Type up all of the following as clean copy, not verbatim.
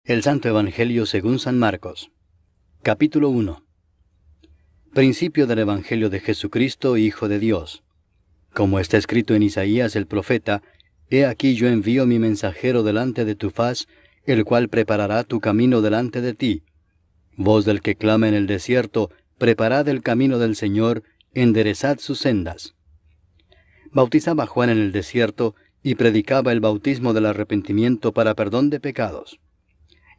El Santo Evangelio según San Marcos. Capítulo 1. Principio del Evangelio de Jesucristo, Hijo de Dios. Como está escrito en Isaías el profeta: He aquí yo envío mi mensajero delante de tu faz, el cual preparará tu camino delante de ti. Voz del que clama en el desierto: Preparad el camino del Señor, enderezad sus sendas. Bautizaba Juan en el desierto, y predicaba el bautismo del arrepentimiento para perdón de pecados.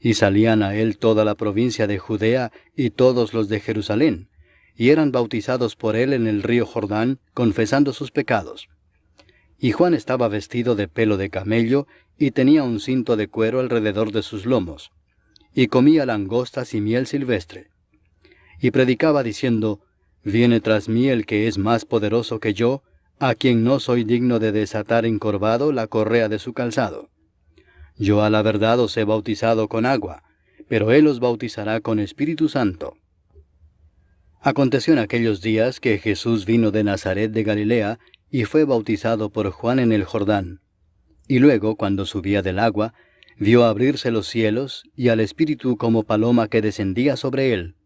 Y salían a él toda la provincia de Judea y todos los de Jerusalén, y eran bautizados por él en el río Jordán, confesando sus pecados. Y Juan estaba vestido de pelo de camello, y tenía un cinto de cuero alrededor de sus lomos, y comía langostas y miel silvestre. Y predicaba diciendo: Viene tras mí el que es más poderoso que yo, a quien no soy digno de desatar encorvado la correa de su calzado. Yo a la verdad os he bautizado con agua, pero él os bautizará con Espíritu Santo. Aconteció en aquellos días que Jesús vino de Nazaret de Galilea, y fue bautizado por Juan en el Jordán. Y luego, cuando subía del agua, vio abrirse los cielos, y al Espíritu como paloma que descendía sobre él.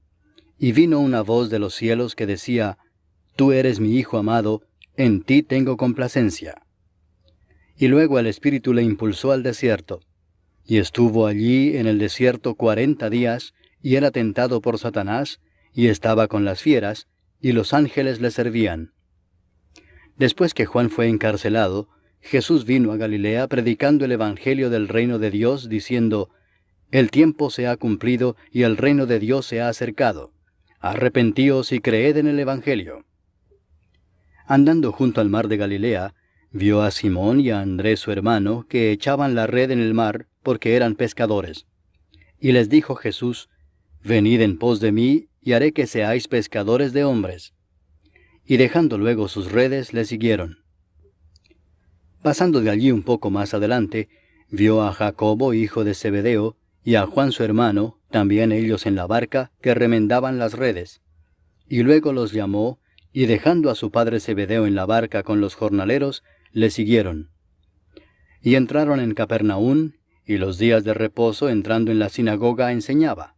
Y vino una voz de los cielos que decía: Tú eres mi Hijo amado, en ti tengo complacencia. Y luego el Espíritu le impulsó al desierto. Y estuvo allí en el desierto 40 días, y era tentado por Satanás, y estaba con las fieras, y los ángeles le servían. Después que Juan fue encarcelado, Jesús vino a Galilea predicando el Evangelio del reino de Dios, diciendo: El tiempo se ha cumplido, y el reino de Dios se ha acercado. Arrepentíos y creed en el Evangelio. Andando junto al mar de Galilea, vio a Simón y a Andrés su hermano, que echaban la red en el mar, porque eran pescadores. Y les dijo Jesús: Venid en pos de mí, y haré que seáis pescadores de hombres. Y dejando luego sus redes, le siguieron. Pasando de allí un poco más adelante, vio a Jacobo, hijo de Zebedeo, y a Juan su hermano, también ellos en la barca, que remendaban las redes. Y luego los llamó, y dejando a su padre Zebedeo en la barca con los jornaleros, le siguieron. Y entraron en Capernaum, y los días de reposo, entrando en la sinagoga, enseñaba.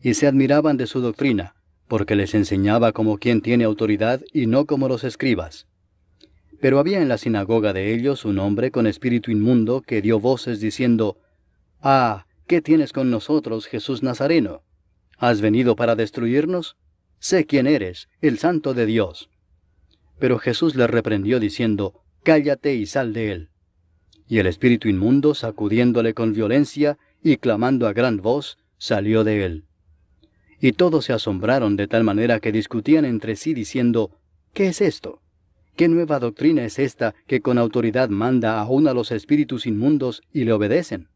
Y se admiraban de su doctrina, porque les enseñaba como quien tiene autoridad, y no como los escribas. Pero había en la sinagoga de ellos un hombre con espíritu inmundo, que dio voces diciendo: Ah, ¿qué tienes con nosotros, Jesús Nazareno? ¿Has venido para destruirnos? Sé quién eres, el Santo de Dios. Pero Jesús le reprendió diciendo: Cállate y sal de él. Y el espíritu inmundo, sacudiéndole con violencia y clamando a gran voz, salió de él. Y todos se asombraron de tal manera que discutían entre sí diciendo: ¿Qué es esto? ¿Qué nueva doctrina es esta que con autoridad manda aún a los espíritus inmundos y le obedecen?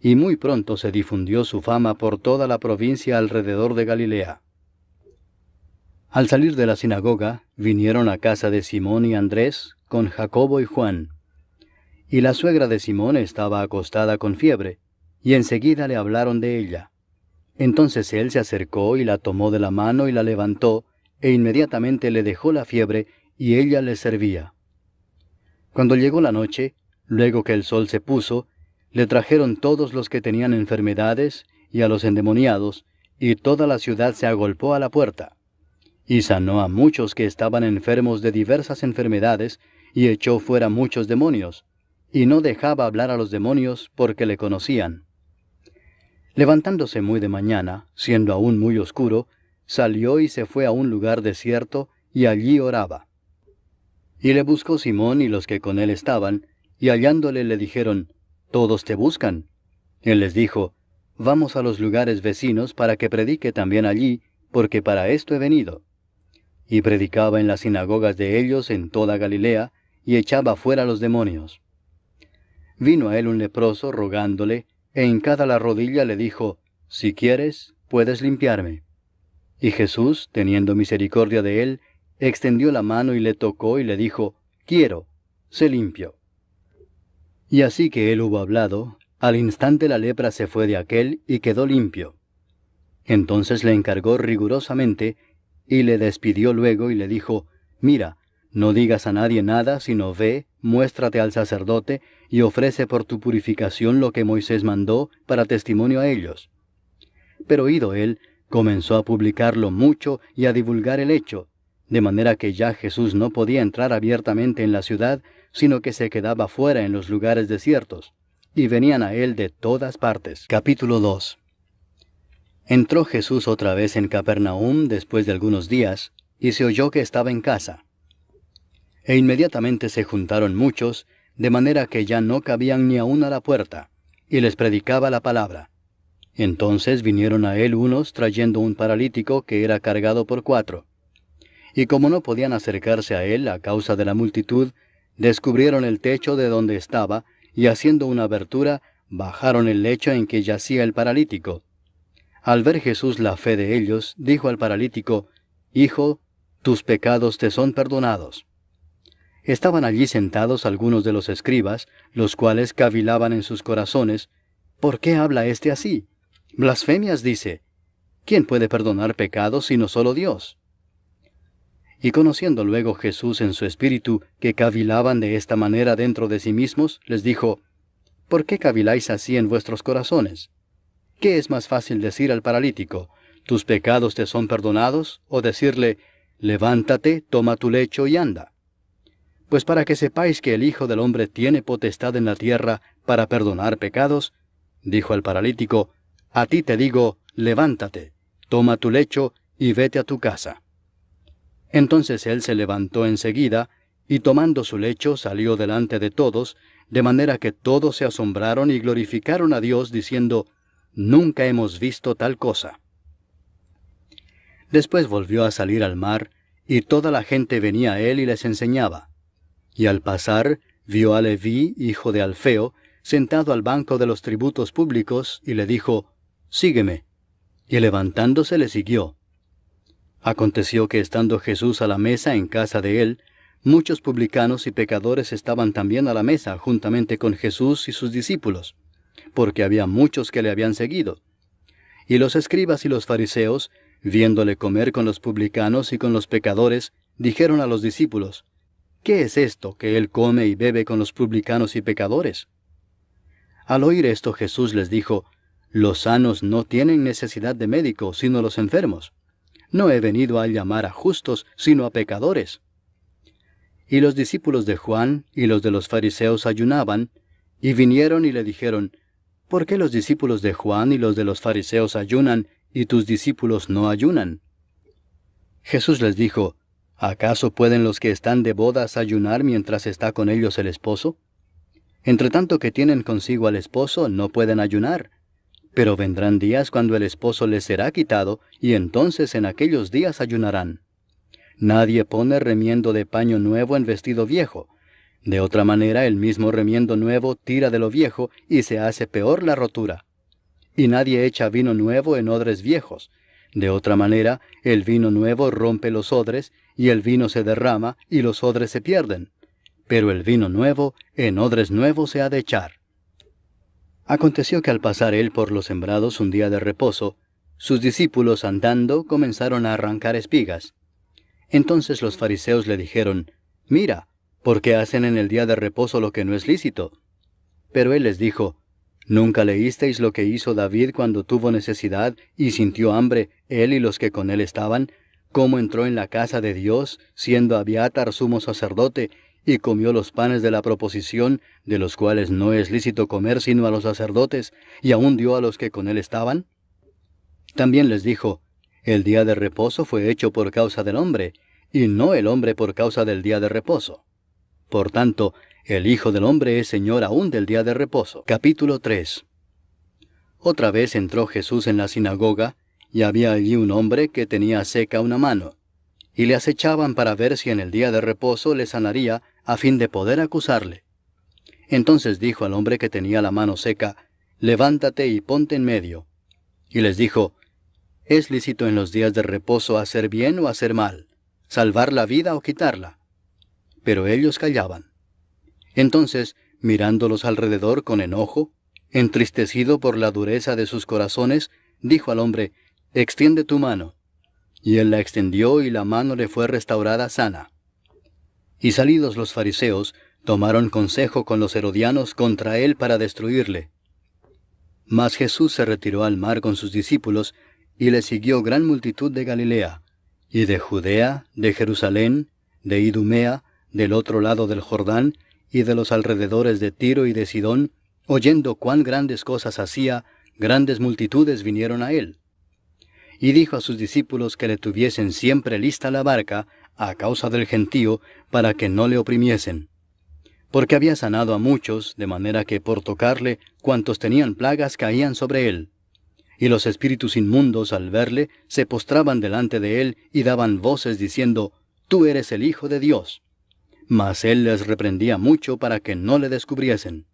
Y muy pronto se difundió su fama por toda la provincia alrededor de Galilea. Al salir de la sinagoga, vinieron a casa de Simón y Andrés, con Jacobo y Juan. Y la suegra de Simón estaba acostada con fiebre, y enseguida le hablaron de ella. Entonces él se acercó y la tomó de la mano y la levantó, e inmediatamente le dejó la fiebre, y ella le servía. Cuando llegó la noche, luego que el sol se puso, le trajeron todos los que tenían enfermedades, y a los endemoniados, y toda la ciudad se agolpó a la puerta. Y sanó a muchos que estaban enfermos de diversas enfermedades, y echó fuera muchos demonios, y no dejaba hablar a los demonios porque le conocían. Levantándose muy de mañana, siendo aún muy oscuro, salió y se fue a un lugar desierto, y allí oraba. Y le buscó Simón y los que con él estaban, y hallándole le dijeron: Todos te buscan. Él les dijo: Vamos a los lugares vecinos para que predique también allí, porque para esto he venido. Y predicaba en las sinagogas de ellos en toda Galilea, y echaba fuera los demonios. Vino a él un leproso rogándole, e hincada la rodilla le dijo: Si quieres, puedes limpiarme. Y Jesús, teniendo misericordia de él, extendió la mano y le tocó y le dijo: Quiero, sé limpio. Y así que él hubo hablado, al instante la lepra se fue de aquél y quedó limpio. Entonces le encargó rigurosamente, y le despidió luego y le dijo: Mira, no digas a nadie nada, sino ve, muéstrate al sacerdote, y ofrece por tu purificación lo que Moisés mandó para testimonio a ellos. Pero oído él, comenzó a publicarlo mucho y a divulgar el hecho, de manera que ya Jesús no podía entrar abiertamente en la ciudad, sino que se quedaba fuera en los lugares desiertos, y venían a él de todas partes. Capítulo 2. Entró Jesús otra vez en Capernaum después de algunos días, y se oyó que estaba en casa. E inmediatamente se juntaron muchos, de manera que ya no cabían ni aun a la puerta, y les predicaba la palabra. Entonces vinieron a él unos trayendo un paralítico que era cargado por 4. Y como no podían acercarse a él a causa de la multitud, descubrieron el techo de donde estaba, y haciendo una abertura, bajaron el lecho en que yacía el paralítico. Al ver Jesús la fe de ellos, dijo al paralítico: Hijo, tus pecados te son perdonados. Estaban allí sentados algunos de los escribas, los cuales cavilaban en sus corazones: ¿Por qué habla éste así? Blasfemias dice. ¿Quién puede perdonar pecados sino solo Dios? Y conociendo luego Jesús en su espíritu que cavilaban de esta manera dentro de sí mismos, les dijo: ¿Por qué caviláis así en vuestros corazones? ¿Qué es más fácil decir al paralítico: tus pecados te son perdonados, o decirle: levántate, toma tu lecho y anda? Pues para que sepáis que el Hijo del Hombre tiene potestad en la tierra para perdonar pecados, dijo al paralítico: a ti te digo, levántate, toma tu lecho y vete a tu casa. Entonces él se levantó enseguida, y tomando su lecho salió delante de todos, de manera que todos se asombraron y glorificaron a Dios, diciendo: nunca hemos visto tal cosa. Después volvió a salir al mar, y toda la gente venía a él y les enseñaba. Y al pasar, vio a Leví, hijo de Alfeo, sentado al banco de los tributos públicos, y le dijo: sígueme. Y levantándose le siguió. Aconteció que estando Jesús a la mesa en casa de él, muchos publicanos y pecadores estaban también a la mesa juntamente con Jesús y sus discípulos, porque había muchos que le habían seguido. Y los escribas y los fariseos, viéndole comer con los publicanos y con los pecadores, dijeron a los discípulos: ¿qué es esto que él come y bebe con los publicanos y pecadores? Al oír esto Jesús les dijo: los sanos no tienen necesidad de médico, sino los enfermos. No he venido a llamar a justos, sino a pecadores. Y los discípulos de Juan y los de los fariseos ayunaban, y vinieron y le dijeron: ¿por qué los discípulos de Juan y los de los fariseos ayunan, y tus discípulos no ayunan? Jesús les dijo: ¿acaso pueden los que están de bodas ayunar mientras está con ellos el esposo? Entre tanto que tienen consigo al esposo, no pueden ayunar. Pero vendrán días cuando el esposo les será quitado, y entonces en aquellos días ayunarán. Nadie pone remiendo de paño nuevo en vestido viejo. De otra manera, el mismo remiendo nuevo tira de lo viejo, y se hace peor la rotura. Y nadie echa vino nuevo en odres viejos. De otra manera, el vino nuevo rompe los odres, y el vino se derrama, y los odres se pierden. Pero el vino nuevo en odres nuevos se ha de echar. Aconteció que al pasar él por los sembrados un día de reposo, sus discípulos andando comenzaron a arrancar espigas. Entonces los fariseos le dijeron: mira, ¿por qué hacen en el día de reposo lo que no es lícito? Pero él les dijo: ¿nunca leísteis lo que hizo David cuando tuvo necesidad y sintió hambre, él y los que con él estaban? ¿Cómo entró en la casa de Dios, siendo Abiatar sumo sacerdote, y comió los panes de la proposición, de los cuales no es lícito comer sino a los sacerdotes, y aún dio a los que con él estaban? También les dijo: el día de reposo fue hecho por causa del hombre, y no el hombre por causa del día de reposo. Por tanto, el Hijo del Hombre es Señor aún del día de reposo. Capítulo 3. Otra vez entró Jesús en la sinagoga, y había allí un hombre que tenía seca una mano, y le acechaban para ver si en el día de reposo le sanaría, a fin de poder acusarle. Entonces dijo al hombre que tenía la mano seca: levántate y ponte en medio. Y les dijo: ¿es lícito en los días de reposo hacer bien o hacer mal, salvar la vida o quitarla? Pero ellos callaban. Entonces, mirándolos alrededor con enojo, entristecido por la dureza de sus corazones, dijo al hombre: extiende tu mano. Y él la extendió, y la mano le fue restaurada sana. Y salidos los fariseos, tomaron consejo con los herodianos contra él para destruirle. Mas Jesús se retiró al mar con sus discípulos, y le siguió gran multitud de Galilea, y de Judea, de Jerusalén, de Idumea, del otro lado del Jordán, y de los alrededores de Tiro y de Sidón, oyendo cuán grandes cosas hacía, grandes multitudes vinieron a él. Y dijo a sus discípulos que le tuviesen siempre lista la barca, a causa del gentío, para que no le oprimiesen. Porque había sanado a muchos, de manera que por tocarle, cuantos tenían plagas caían sobre él. Y los espíritus inmundos, al verle, se postraban delante de él y daban voces diciendo, «Tú eres el Hijo de Dios». Mas él les reprendía mucho para que no le descubriesen.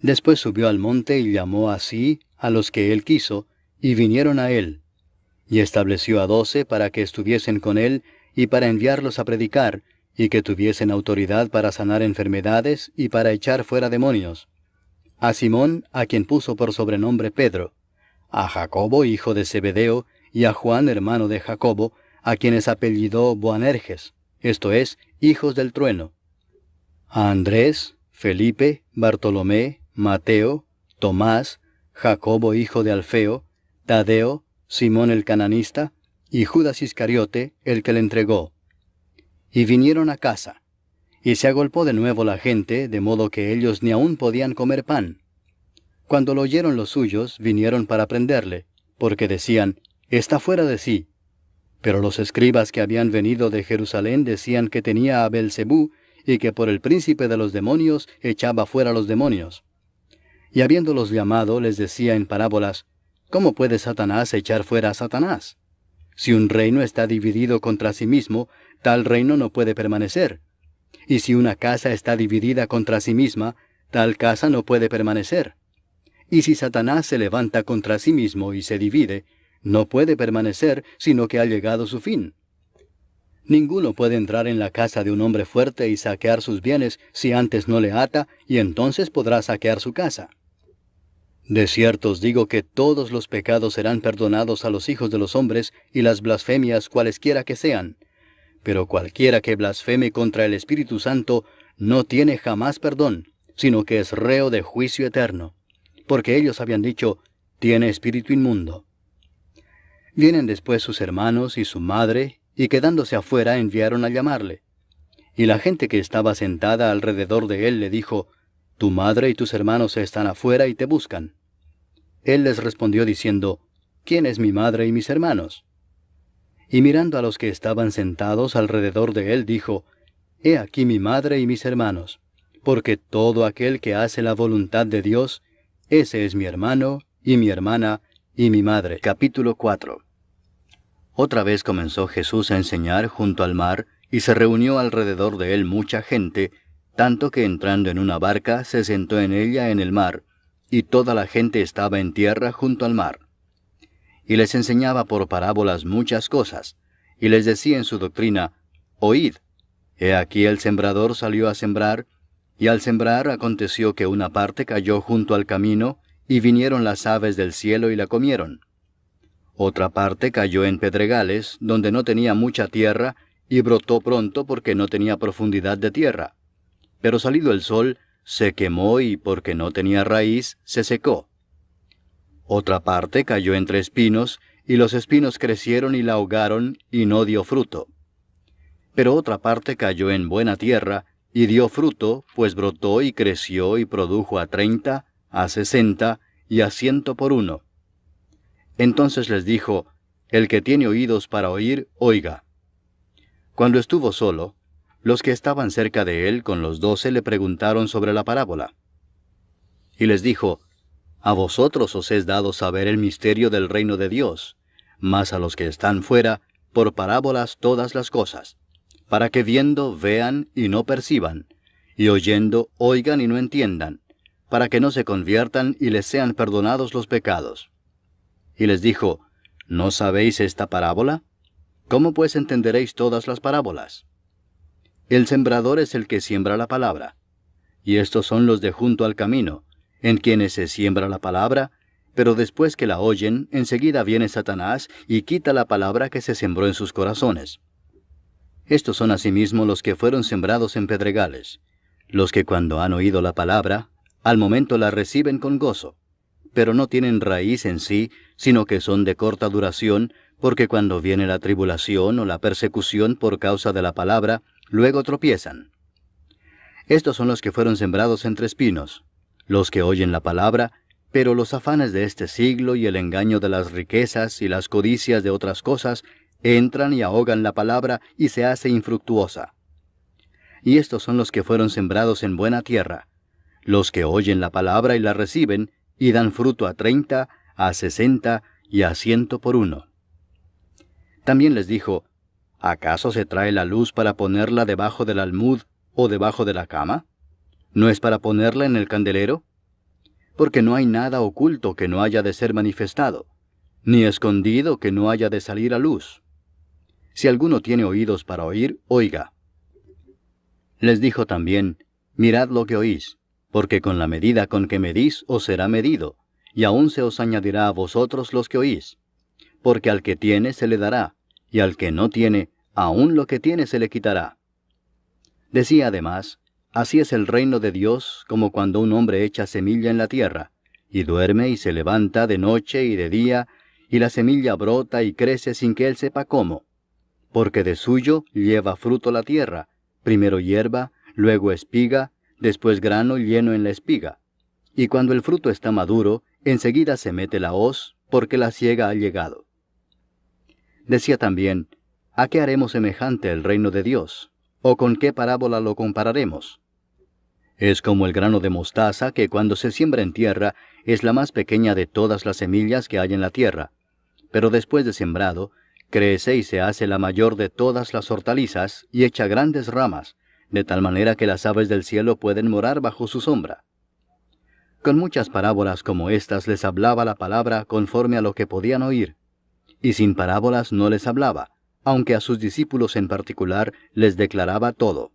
Después subió al monte y llamó así a los que él quiso, y vinieron a él. Y estableció a 12 para que estuviesen con él, y para enviarlos a predicar, y que tuviesen autoridad para sanar enfermedades y para echar fuera demonios. A Simón, a quien puso por sobrenombre Pedro, a Jacobo, hijo de Zebedeo, y a Juan, hermano de Jacobo, a quienes apellidó Boanerges, esto es, hijos del trueno, a Andrés, Felipe, Bartolomé, Mateo, Tomás, Jacobo, hijo de Alfeo, Tadeo, Simón el cananista, y Judas Iscariote, el que le entregó. Y vinieron a casa. Y se agolpó de nuevo la gente, de modo que ellos ni aún podían comer pan. Cuando lo oyeron los suyos, vinieron para prenderle, porque decían, «Está fuera de sí». Pero los escribas que habían venido de Jerusalén decían que tenía a Beelzebú, y que por el príncipe de los demonios echaba fuera los demonios. Y habiéndolos llamado, les decía en parábolas, «¿Cómo puede Satanás echar fuera a Satanás? Si un reino está dividido contra sí mismo, tal reino no puede permanecer. Y si una casa está dividida contra sí misma, tal casa no puede permanecer. Y si Satanás se levanta contra sí mismo y se divide, no puede permanecer, sino que ha llegado su fin. Ninguno puede entrar en la casa de un hombre fuerte y saquear sus bienes si antes no le ata, y entonces podrá saquear su casa. De cierto os digo que todos los pecados serán perdonados a los hijos de los hombres y las blasfemias cualesquiera que sean. Pero cualquiera que blasfeme contra el Espíritu Santo no tiene jamás perdón, sino que es reo de juicio eterno. Porque ellos habían dicho, tiene espíritu inmundo. Vienen después sus hermanos y su madre, y quedándose afuera enviaron a llamarle. Y la gente que estaba sentada alrededor de él le dijo, tu madre y tus hermanos están afuera y te buscan. Él les respondió diciendo, ¿quién es mi madre y mis hermanos? Y mirando a los que estaban sentados alrededor de él, dijo, He aquí mi madre y mis hermanos, porque todo aquel que hace la voluntad de Dios, ese es mi hermano, y mi hermana, y mi madre. Capítulo 4. Otra vez comenzó Jesús a enseñar junto al mar, y se reunió alrededor de él mucha gente, tanto que entrando en una barca se sentó en ella en el mar, y toda la gente estaba en tierra junto al mar. Y les enseñaba por parábolas muchas cosas, y les decía en su doctrina, Oíd, he aquí el sembrador salió a sembrar, y al sembrar aconteció que una parte cayó junto al camino, y vinieron las aves del cielo y la comieron. Otra parte cayó en pedregales, donde no tenía mucha tierra, y brotó pronto porque no tenía profundidad de tierra. Pero salido el sol, se quemó y porque no tenía raíz, se secó. Otra parte cayó entre espinos, y los espinos crecieron y la ahogaron, y no dio fruto. Pero otra parte cayó en buena tierra, y dio fruto, pues brotó y creció y produjo a 30, a 60, y a 100 por uno. Entonces les dijo, el que tiene oídos para oír, oiga. Cuando estuvo solo, los que estaban cerca de él con los 12 le preguntaron sobre la parábola. Y les dijo, a vosotros os es dado saber el misterio del reino de Dios, mas a los que están fuera, por parábolas todas las cosas, para que viendo vean y no perciban, y oyendo oigan y no entiendan, para que no se conviertan y les sean perdonados los pecados. Y les dijo, ¿no sabéis esta parábola? ¿Cómo pues entenderéis todas las parábolas? El sembrador es el que siembra la palabra, y estos son los de junto al camino, en quienes se siembra la palabra, pero después que la oyen, enseguida viene Satanás y quita la palabra que se sembró en sus corazones. Estos son asimismo los que fueron sembrados en pedregales, los que cuando han oído la palabra, al momento la reciben con gozo, pero no tienen raíz en sí, sino que son de corta duración, porque cuando viene la tribulación o la persecución por causa de la palabra, luego tropiezan. Estos son los que fueron sembrados entre espinos, los que oyen la palabra, pero los afanes de este siglo y el engaño de las riquezas y las codicias de otras cosas entran y ahogan la palabra y se hace infructuosa. Y estos son los que fueron sembrados en buena tierra, los que oyen la palabra y la reciben, y dan fruto a 30, a 60 y a 100 por uno. También les dijo, ¿acaso se trae la luz para ponerla debajo del almud o debajo de la cama? ¿No es para ponerla en el candelero? Porque no hay nada oculto que no haya de ser manifestado, ni escondido que no haya de salir a luz. Si alguno tiene oídos para oír, oiga. Les dijo también, mirad lo que oís, porque con la medida con que medís os será medido, y aún se os añadirá a vosotros los que oís. Porque al que tiene se le dará, y al que no tiene, aún lo que tiene se le quitará. Decía además, así es el reino de Dios como cuando un hombre echa semilla en la tierra, y duerme y se levanta de noche y de día, y la semilla brota y crece sin que él sepa cómo. Porque de suyo lleva fruto la tierra, primero hierba, luego espiga, después grano lleno en la espiga. Y cuando el fruto está maduro, enseguida se mete la hoz, porque la siega ha llegado. Decía también, ¿a qué haremos semejante el reino de Dios? ¿O con qué parábola lo compararemos? Es como el grano de mostaza que cuando se siembra en tierra es la más pequeña de todas las semillas que hay en la tierra, pero después de sembrado, crece y se hace la mayor de todas las hortalizas y echa grandes ramas, de tal manera que las aves del cielo pueden morar bajo su sombra. Con muchas parábolas como estas les hablaba la palabra conforme a lo que podían oír, y sin parábolas no les hablaba, aunque a sus discípulos en particular les declaraba todo.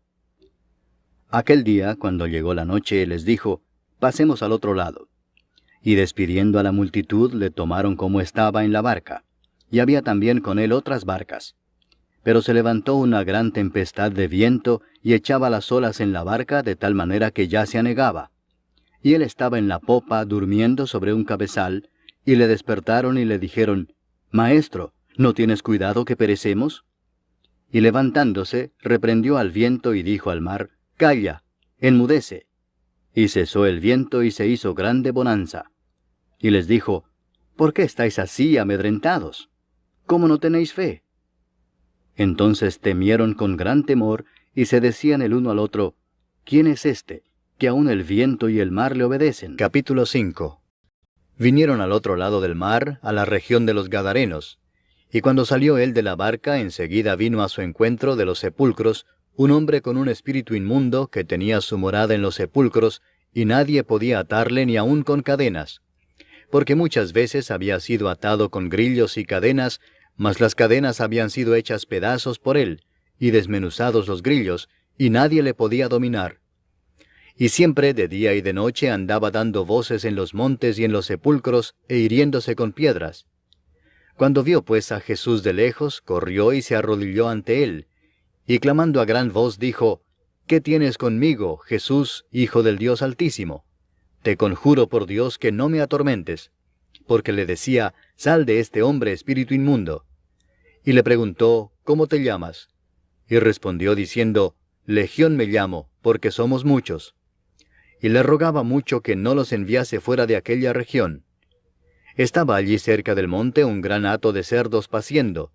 Aquel día, cuando llegó la noche, les dijo, pasemos al otro lado. Y despidiendo a la multitud, le tomaron como estaba en la barca, y había también con él otras barcas. Pero se levantó una gran tempestad de viento, y echaba las olas en la barca de tal manera que ya se anegaba. Y él estaba en la popa durmiendo sobre un cabezal, y le despertaron y le dijeron, Maestro, ¿no tienes cuidado que perecemos? Y levantándose, reprendió al viento y dijo al mar, Calla, enmudece. Y cesó el viento y se hizo grande bonanza. Y les dijo, ¿por qué estáis así amedrentados? ¿Cómo no tenéis fe? Entonces temieron con gran temor y se decían el uno al otro, ¿quién es este, que aun el viento y el mar le obedecen? Capítulo 5. Vinieron al otro lado del mar, a la región de los Gadarenos, y cuando salió él de la barca, enseguida vino a su encuentro de los sepulcros un hombre con un espíritu inmundo que tenía su morada en los sepulcros, y nadie podía atarle ni aun con cadenas, porque muchas veces había sido atado con grillos y cadenas, mas las cadenas habían sido hechas pedazos por él, y desmenuzados los grillos, y nadie le podía dominar. Y siempre de día y de noche andaba dando voces en los montes y en los sepulcros, e hiriéndose con piedras. Cuando vio pues a Jesús de lejos, corrió y se arrodilló ante él, y clamando a gran voz dijo, ¿qué tienes conmigo, Jesús, Hijo del Dios Altísimo? Te conjuro por Dios que no me atormentes. Porque le decía, sal de este hombre, espíritu inmundo. Y le preguntó, ¿cómo te llamas? Y respondió diciendo, Legión me llamo, porque somos muchos. Y le rogaba mucho que no los enviase fuera de aquella región. Estaba allí cerca del monte un gran hato de cerdos paciendo,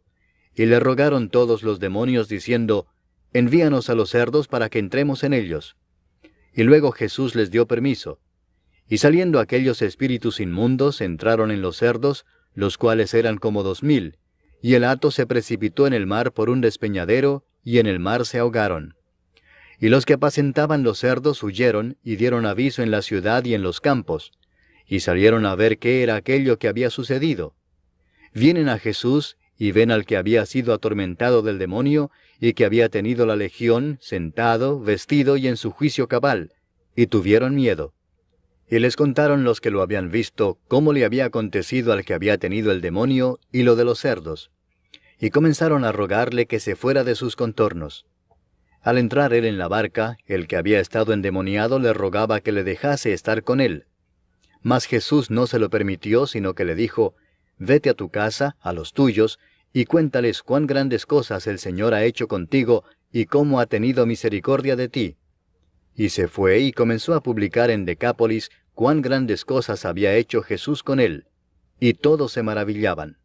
y le rogaron todos los demonios diciendo, envíanos a los cerdos para que entremos en ellos. Y luego Jesús les dio permiso. Y saliendo aquellos espíritus inmundos entraron en los cerdos, los cuales eran como 2000, y el hato se precipitó en el mar por un despeñadero, y en el mar se ahogaron. Y los que apacentaban los cerdos huyeron, y dieron aviso en la ciudad y en los campos, y salieron a ver qué era aquello que había sucedido. Vienen a Jesús, y ven al que había sido atormentado del demonio, y que había tenido la legión, sentado, vestido y en su juicio cabal, y tuvieron miedo. Y les contaron los que lo habían visto, cómo le había acontecido al que había tenido el demonio, y lo de los cerdos. y comenzaron a rogarle que se fuera de sus contornos. Al entrar él en la barca, el que había estado endemoniado le rogaba que le dejase estar con él. Mas Jesús no se lo permitió, sino que le dijo, «Vete a tu casa, a los tuyos, y cuéntales cuán grandes cosas el Señor ha hecho contigo, y cómo ha tenido misericordia de ti». Y se fue y comenzó a publicar en Decápolis cuán grandes cosas había hecho Jesús con él, y todos se maravillaban.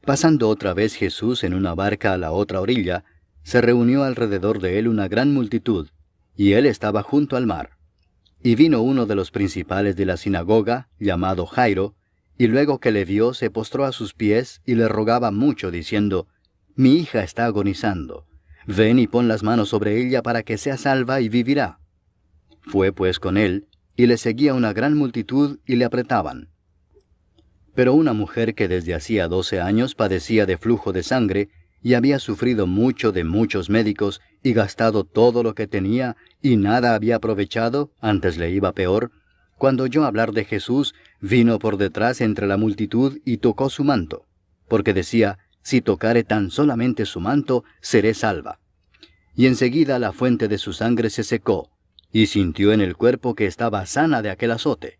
Pasando otra vez Jesús en una barca a la otra orilla, se reunió alrededor de él una gran multitud, y él estaba junto al mar. Y vino uno de los principales de la sinagoga, llamado Jairo, y luego que le vio se postró a sus pies y le rogaba mucho, diciendo, «Mi hija está agonizando. Ven y pon las manos sobre ella para que sea salva y vivirá». Fue pues con él, y le seguía una gran multitud y le apretaban. Pero una mujer que desde hacía 12 años padecía de flujo de sangre, y había sufrido mucho de muchos médicos, y gastado todo lo que tenía, y nada había aprovechado, antes le iba peor, cuando oyó hablar de Jesús, vino por detrás entre la multitud y tocó su manto, porque decía, «Si tocare tan solamente su manto, seré salva». Y enseguida la fuente de su sangre se secó, y sintió en el cuerpo que estaba sana de aquel azote.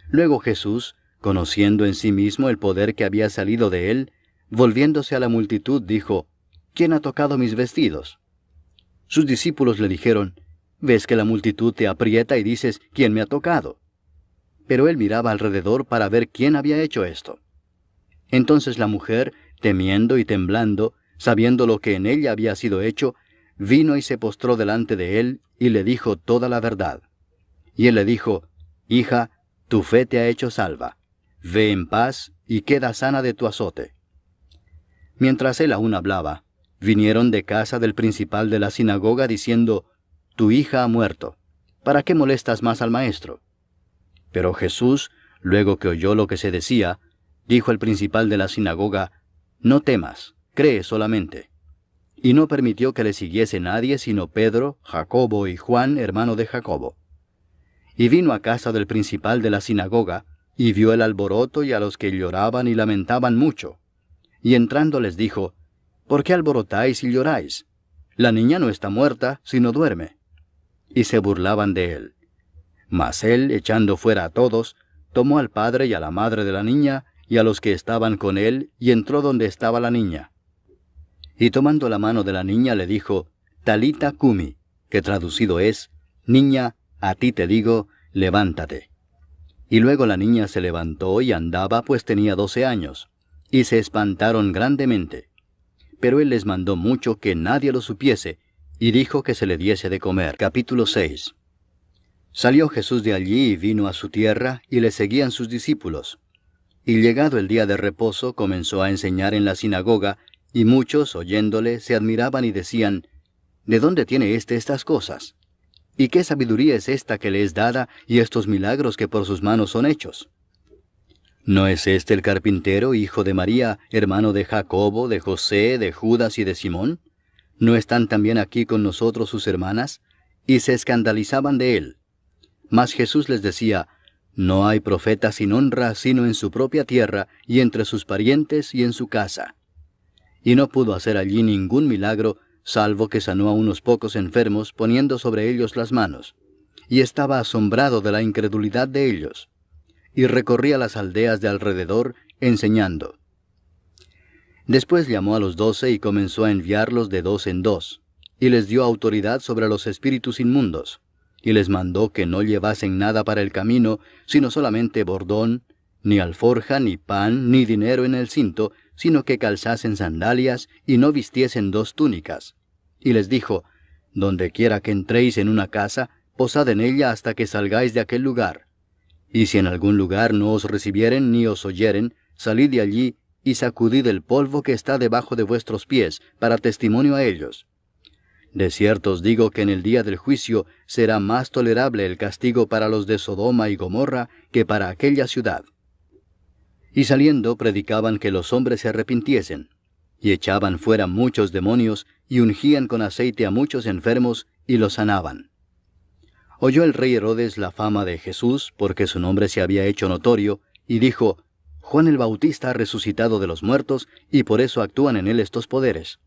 Luego Jesús, conociendo en sí mismo el poder que había salido de él, volviéndose a la multitud, dijo, «¿Quién ha tocado mis vestidos?». Sus discípulos le dijeron, «¿Ves que la multitud te aprieta y dices, ¿quién me ha tocado?». Pero él miraba alrededor para ver quién había hecho esto. Entonces la mujer, temiendo y temblando, sabiendo lo que en ella había sido hecho, vino y se postró delante de él y le dijo toda la verdad. Y él le dijo, «Hija, tu fe te ha hecho salva. Ve en paz y queda sana de tu azote». Mientras él aún hablaba, vinieron de casa del principal de la sinagoga diciendo, «Tu hija ha muerto. ¿Para qué molestas más al maestro?». Pero Jesús, luego que oyó lo que se decía, dijo al principal de la sinagoga, «No temas, cree solamente». Y no permitió que le siguiese nadie sino Pedro, Jacobo y Juan, hermano de Jacobo. Y vino a casa del principal de la sinagoga, y vio el alboroto y a los que lloraban y lamentaban mucho. Y entrando les dijo, «¿Por qué alborotáis y lloráis? La niña no está muerta, sino duerme». Y se burlaban de él. Mas él, echando fuera a todos, tomó al padre y a la madre de la niña, y a los que estaban con él, y entró donde estaba la niña. Y tomando la mano de la niña le dijo, «Talita cumi», que traducido es, «Niña, a ti te digo, levántate». Y luego la niña se levantó y andaba, pues tenía 12 años. Y se espantaron grandemente. Pero él les mandó mucho que nadie lo supiese, y dijo que se le diese de comer. Capítulo 6. Salió Jesús de allí y vino a su tierra, y le seguían sus discípulos. Y llegado el día de reposo, comenzó a enseñar en la sinagoga, y muchos, oyéndole, se admiraban y decían, «¿De dónde tiene estas cosas? ¿Y qué sabiduría es esta que le es dada, y estos milagros que por sus manos son hechos? ¿No es este el carpintero, hijo de María, hermano de Jacobo, de José, de Judas y de Simón? ¿No están también aquí con nosotros sus hermanas?». Y se escandalizaban de él. Mas Jesús les decía, «No hay profeta sin honra, sino en su propia tierra, y entre sus parientes, y en su casa». Y no pudo hacer allí ningún milagro, salvo que sanó a unos pocos enfermos, poniendo sobre ellos las manos. Y estaba asombrado de la incredulidad de ellos. Y recorría las aldeas de alrededor, enseñando. Después llamó a los 12 y comenzó a enviarlos de 2 en 2, y les dio autoridad sobre los espíritus inmundos, y les mandó que no llevasen nada para el camino, sino solamente bordón, ni alforja, ni pan, ni dinero en el cinto, sino que calzasen sandalias, y no vistiesen 2 túnicas. Y les dijo, «Donde quiera que entréis en una casa, posad en ella hasta que salgáis de aquel lugar. Y si en algún lugar no os recibieren ni os oyeren, salid de allí, y sacudid el polvo que está debajo de vuestros pies, para testimonio a ellos. De cierto os digo que en el día del juicio será más tolerable el castigo para los de Sodoma y Gomorra que para aquella ciudad». Y saliendo predicaban que los hombres se arrepintiesen, y echaban fuera muchos demonios, y ungían con aceite a muchos enfermos, y los sanaban. Oyó el rey Herodes la fama de Jesús, porque su nombre se había hecho notorio, y dijo, Juan el Bautista ha resucitado de los muertos, y por eso actúan en él estos poderes.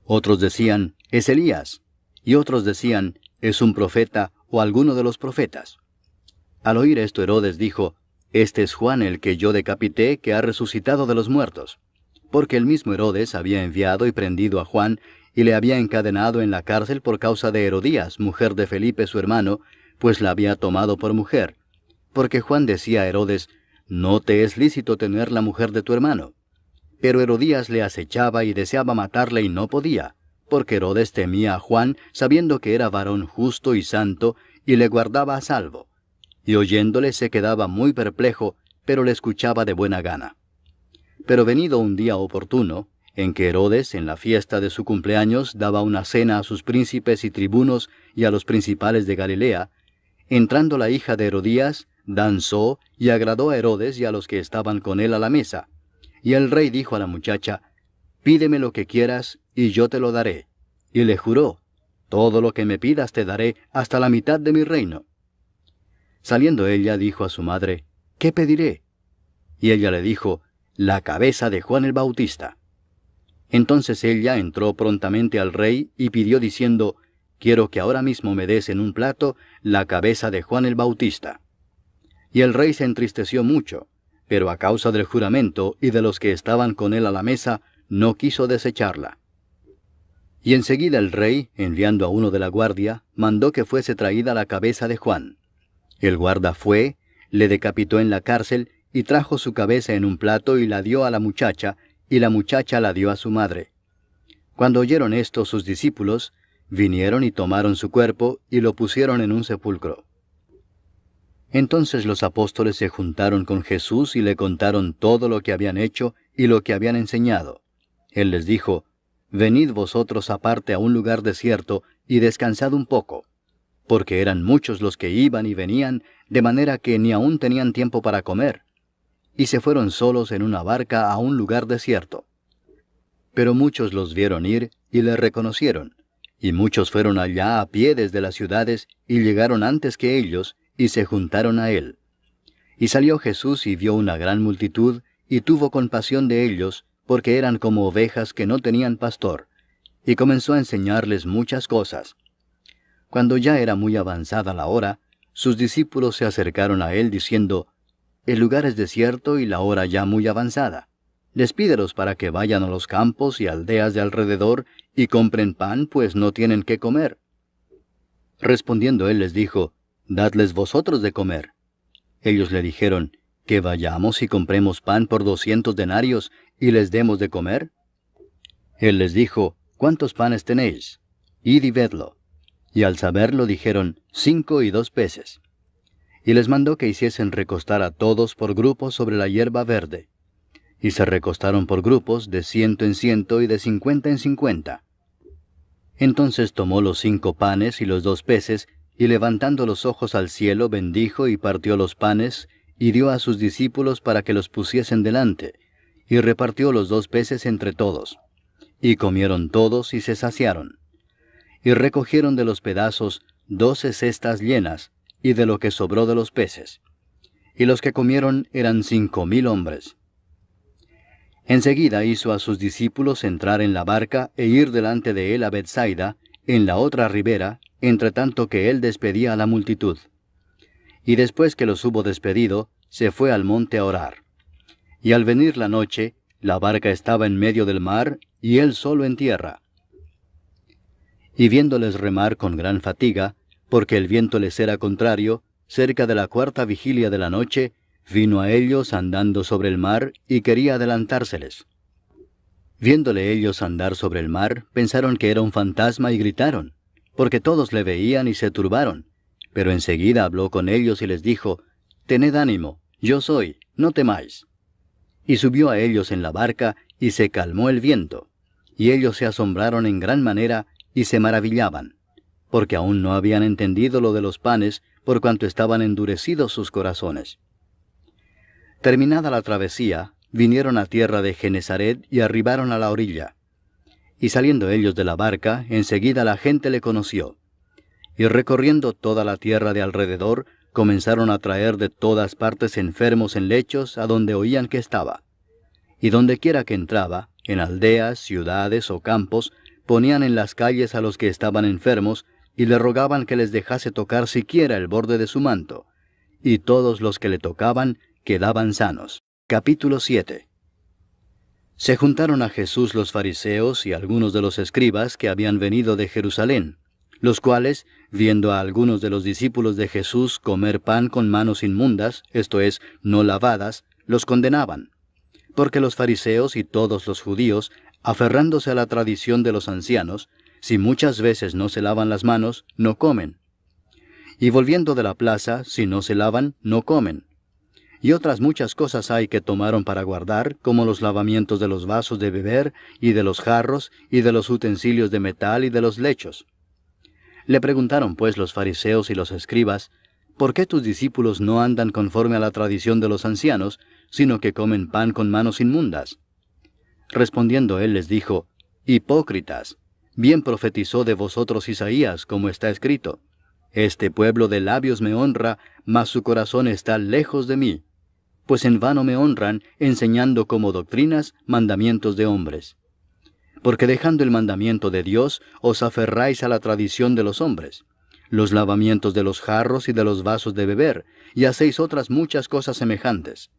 Otros decían, es Elías, y otros decían, es un profeta o alguno de los profetas. Al oír esto, Herodes dijo, este es Juan el que yo decapité, que ha resucitado de los muertos. Porque el mismo Herodes había enviado y prendido a Juan, y le había encadenado en la cárcel por causa de Herodías, mujer de Felipe su hermano, pues la había tomado por mujer. Porque Juan decía a Herodes, no te es lícito tener la mujer de tu hermano. Pero Herodías le acechaba y deseaba matarle y no podía, porque Herodes temía a Juan, sabiendo que era varón justo y santo, y le guardaba a salvo. Y oyéndole se quedaba muy perplejo, pero le escuchaba de buena gana. Pero venido un día oportuno, en que Herodes, en la fiesta de su cumpleaños, daba una cena a sus príncipes y tribunos y a los principales de Galilea, entrando la hija de Herodías, danzó y agradó a Herodes y a los que estaban con él a la mesa. Y el rey dijo a la muchacha, pídeme lo que quieras, y yo te lo daré. Y le juró, todo lo que me pidas te daré, hasta la mitad de mi reino. Saliendo ella, dijo a su madre, ¿qué pediré? Y ella le dijo, la cabeza de Juan el Bautista. Entonces ella entró prontamente al rey y pidió diciendo, quiero que ahora mismo me des en un plato la cabeza de Juan el Bautista. Y el rey se entristeció mucho, pero a causa del juramento y de los que estaban con él a la mesa, no quiso desecharla. Y enseguida el rey, enviando a uno de la guardia, mandó que fuese traída la cabeza de Juan. El guarda fue, le decapitó en la cárcel, y trajo su cabeza en un plato y la dio a la muchacha, y la muchacha la dio a su madre. Cuando oyeron esto sus discípulos, vinieron y tomaron su cuerpo, y lo pusieron en un sepulcro. Entonces los apóstoles se juntaron con Jesús y le contaron todo lo que habían hecho y lo que habían enseñado. Él les dijo, venid vosotros aparte a un lugar desierto y descansad un poco, porque eran muchos los que iban y venían, de manera que ni aún tenían tiempo para comer. Y se fueron solos en una barca a un lugar desierto. Pero muchos los vieron ir y le reconocieron, y muchos fueron allá a pie desde las ciudades y llegaron antes que ellos, y se juntaron a él. Y salió Jesús y vio una gran multitud, y tuvo compasión de ellos, porque eran como ovejas que no tenían pastor, y comenzó a enseñarles muchas cosas. Cuando ya era muy avanzada la hora, sus discípulos se acercaron a él diciendo, el lugar es desierto y la hora ya muy avanzada. Despídelos para que vayan a los campos y aldeas de alrededor y compren pan, pues no tienen qué comer. Respondiendo él les dijo, dadles vosotros de comer. Ellos le dijeron, que vayamos y compremos pan por 200 denarios y les demos de comer. Él les dijo, ¿cuántos panes tenéis? Id y vedlo. Y al saberlo dijeron, 5 y 2 peces. Y les mandó que hiciesen recostar a todos por grupos sobre la hierba verde. Y se recostaron por grupos de 100 en 100 y de 50 en 50. Entonces tomó los 5 panes y los 2 peces, y levantando los ojos al cielo bendijo y partió los panes, y dio a sus discípulos para que los pusiesen delante, y repartió los 2 peces entre todos. Y comieron todos y se saciaron. Y recogieron de los pedazos 12 cestas llenas, y de lo que sobró de los peces. Y los que comieron eran 5,000 hombres. Enseguida hizo a sus discípulos entrar en la barca e ir delante de él a Bethsaida, en la otra ribera, entre tanto que él despedía a la multitud. Y después que los hubo despedido, se fue al monte a orar. Y al venir la noche, la barca estaba en medio del mar, y él solo en tierra. Y viéndoles remar con gran fatiga, porque el viento les era contrario, cerca de la 4ª vigilia de la noche, vino a ellos andando sobre el mar, y quería adelantárseles. Viéndole ellos andar sobre el mar, pensaron que era un fantasma y gritaron, porque todos le veían y se turbaron. Pero enseguida habló con ellos y les dijo, tened ánimo, yo soy, no temáis. Y subió a ellos en la barca, y se calmó el viento. Y ellos se asombraron en gran manera, y se maravillaban, porque aún no habían entendido lo de los panes, por cuanto estaban endurecidos sus corazones. Terminada la travesía, vinieron a tierra de Genesaret y arribaron a la orilla. Y saliendo ellos de la barca, enseguida la gente le conoció. Y recorriendo toda la tierra de alrededor, comenzaron a traer de todas partes enfermos en lechos a donde oían que estaba. Y dondequiera que entraba, en aldeas, ciudades o campos, ponían en las calles a los que estaban enfermos, y le rogaban que les dejase tocar siquiera el borde de su manto. Y todos los que le tocaban quedaban sanos. Capítulo 7. Se juntaron a Jesús los fariseos y algunos de los escribas que habían venido de Jerusalén, los cuales, viendo a algunos de los discípulos de Jesús comer pan con manos inmundas, esto es, no lavadas, los condenaban. Porque los fariseos y todos los judíos, aferrándose a la tradición de los ancianos, si muchas veces no se lavan las manos, no comen. Y volviendo de la plaza, si no se lavan, no comen. Y otras muchas cosas hay que tomaron para guardar, como los lavamientos de los vasos de beber, y de los jarros, y de los utensilios de metal, y de los lechos. Le preguntaron pues los fariseos y los escribas, ¿por qué tus discípulos no andan conforme a la tradición de los ancianos, sino que comen pan con manos inmundas? Respondiendo él les dijo, hipócritas, bien profetizó de vosotros Isaías, como está escrito, este pueblo de labios me honra, mas su corazón está lejos de mí. Pues en vano me honran, enseñando como doctrinas mandamientos de hombres. Porque dejando el mandamiento de Dios, os aferráis a la tradición de los hombres, los lavamientos de los jarros y de los vasos de beber, y hacéis otras muchas cosas semejantes.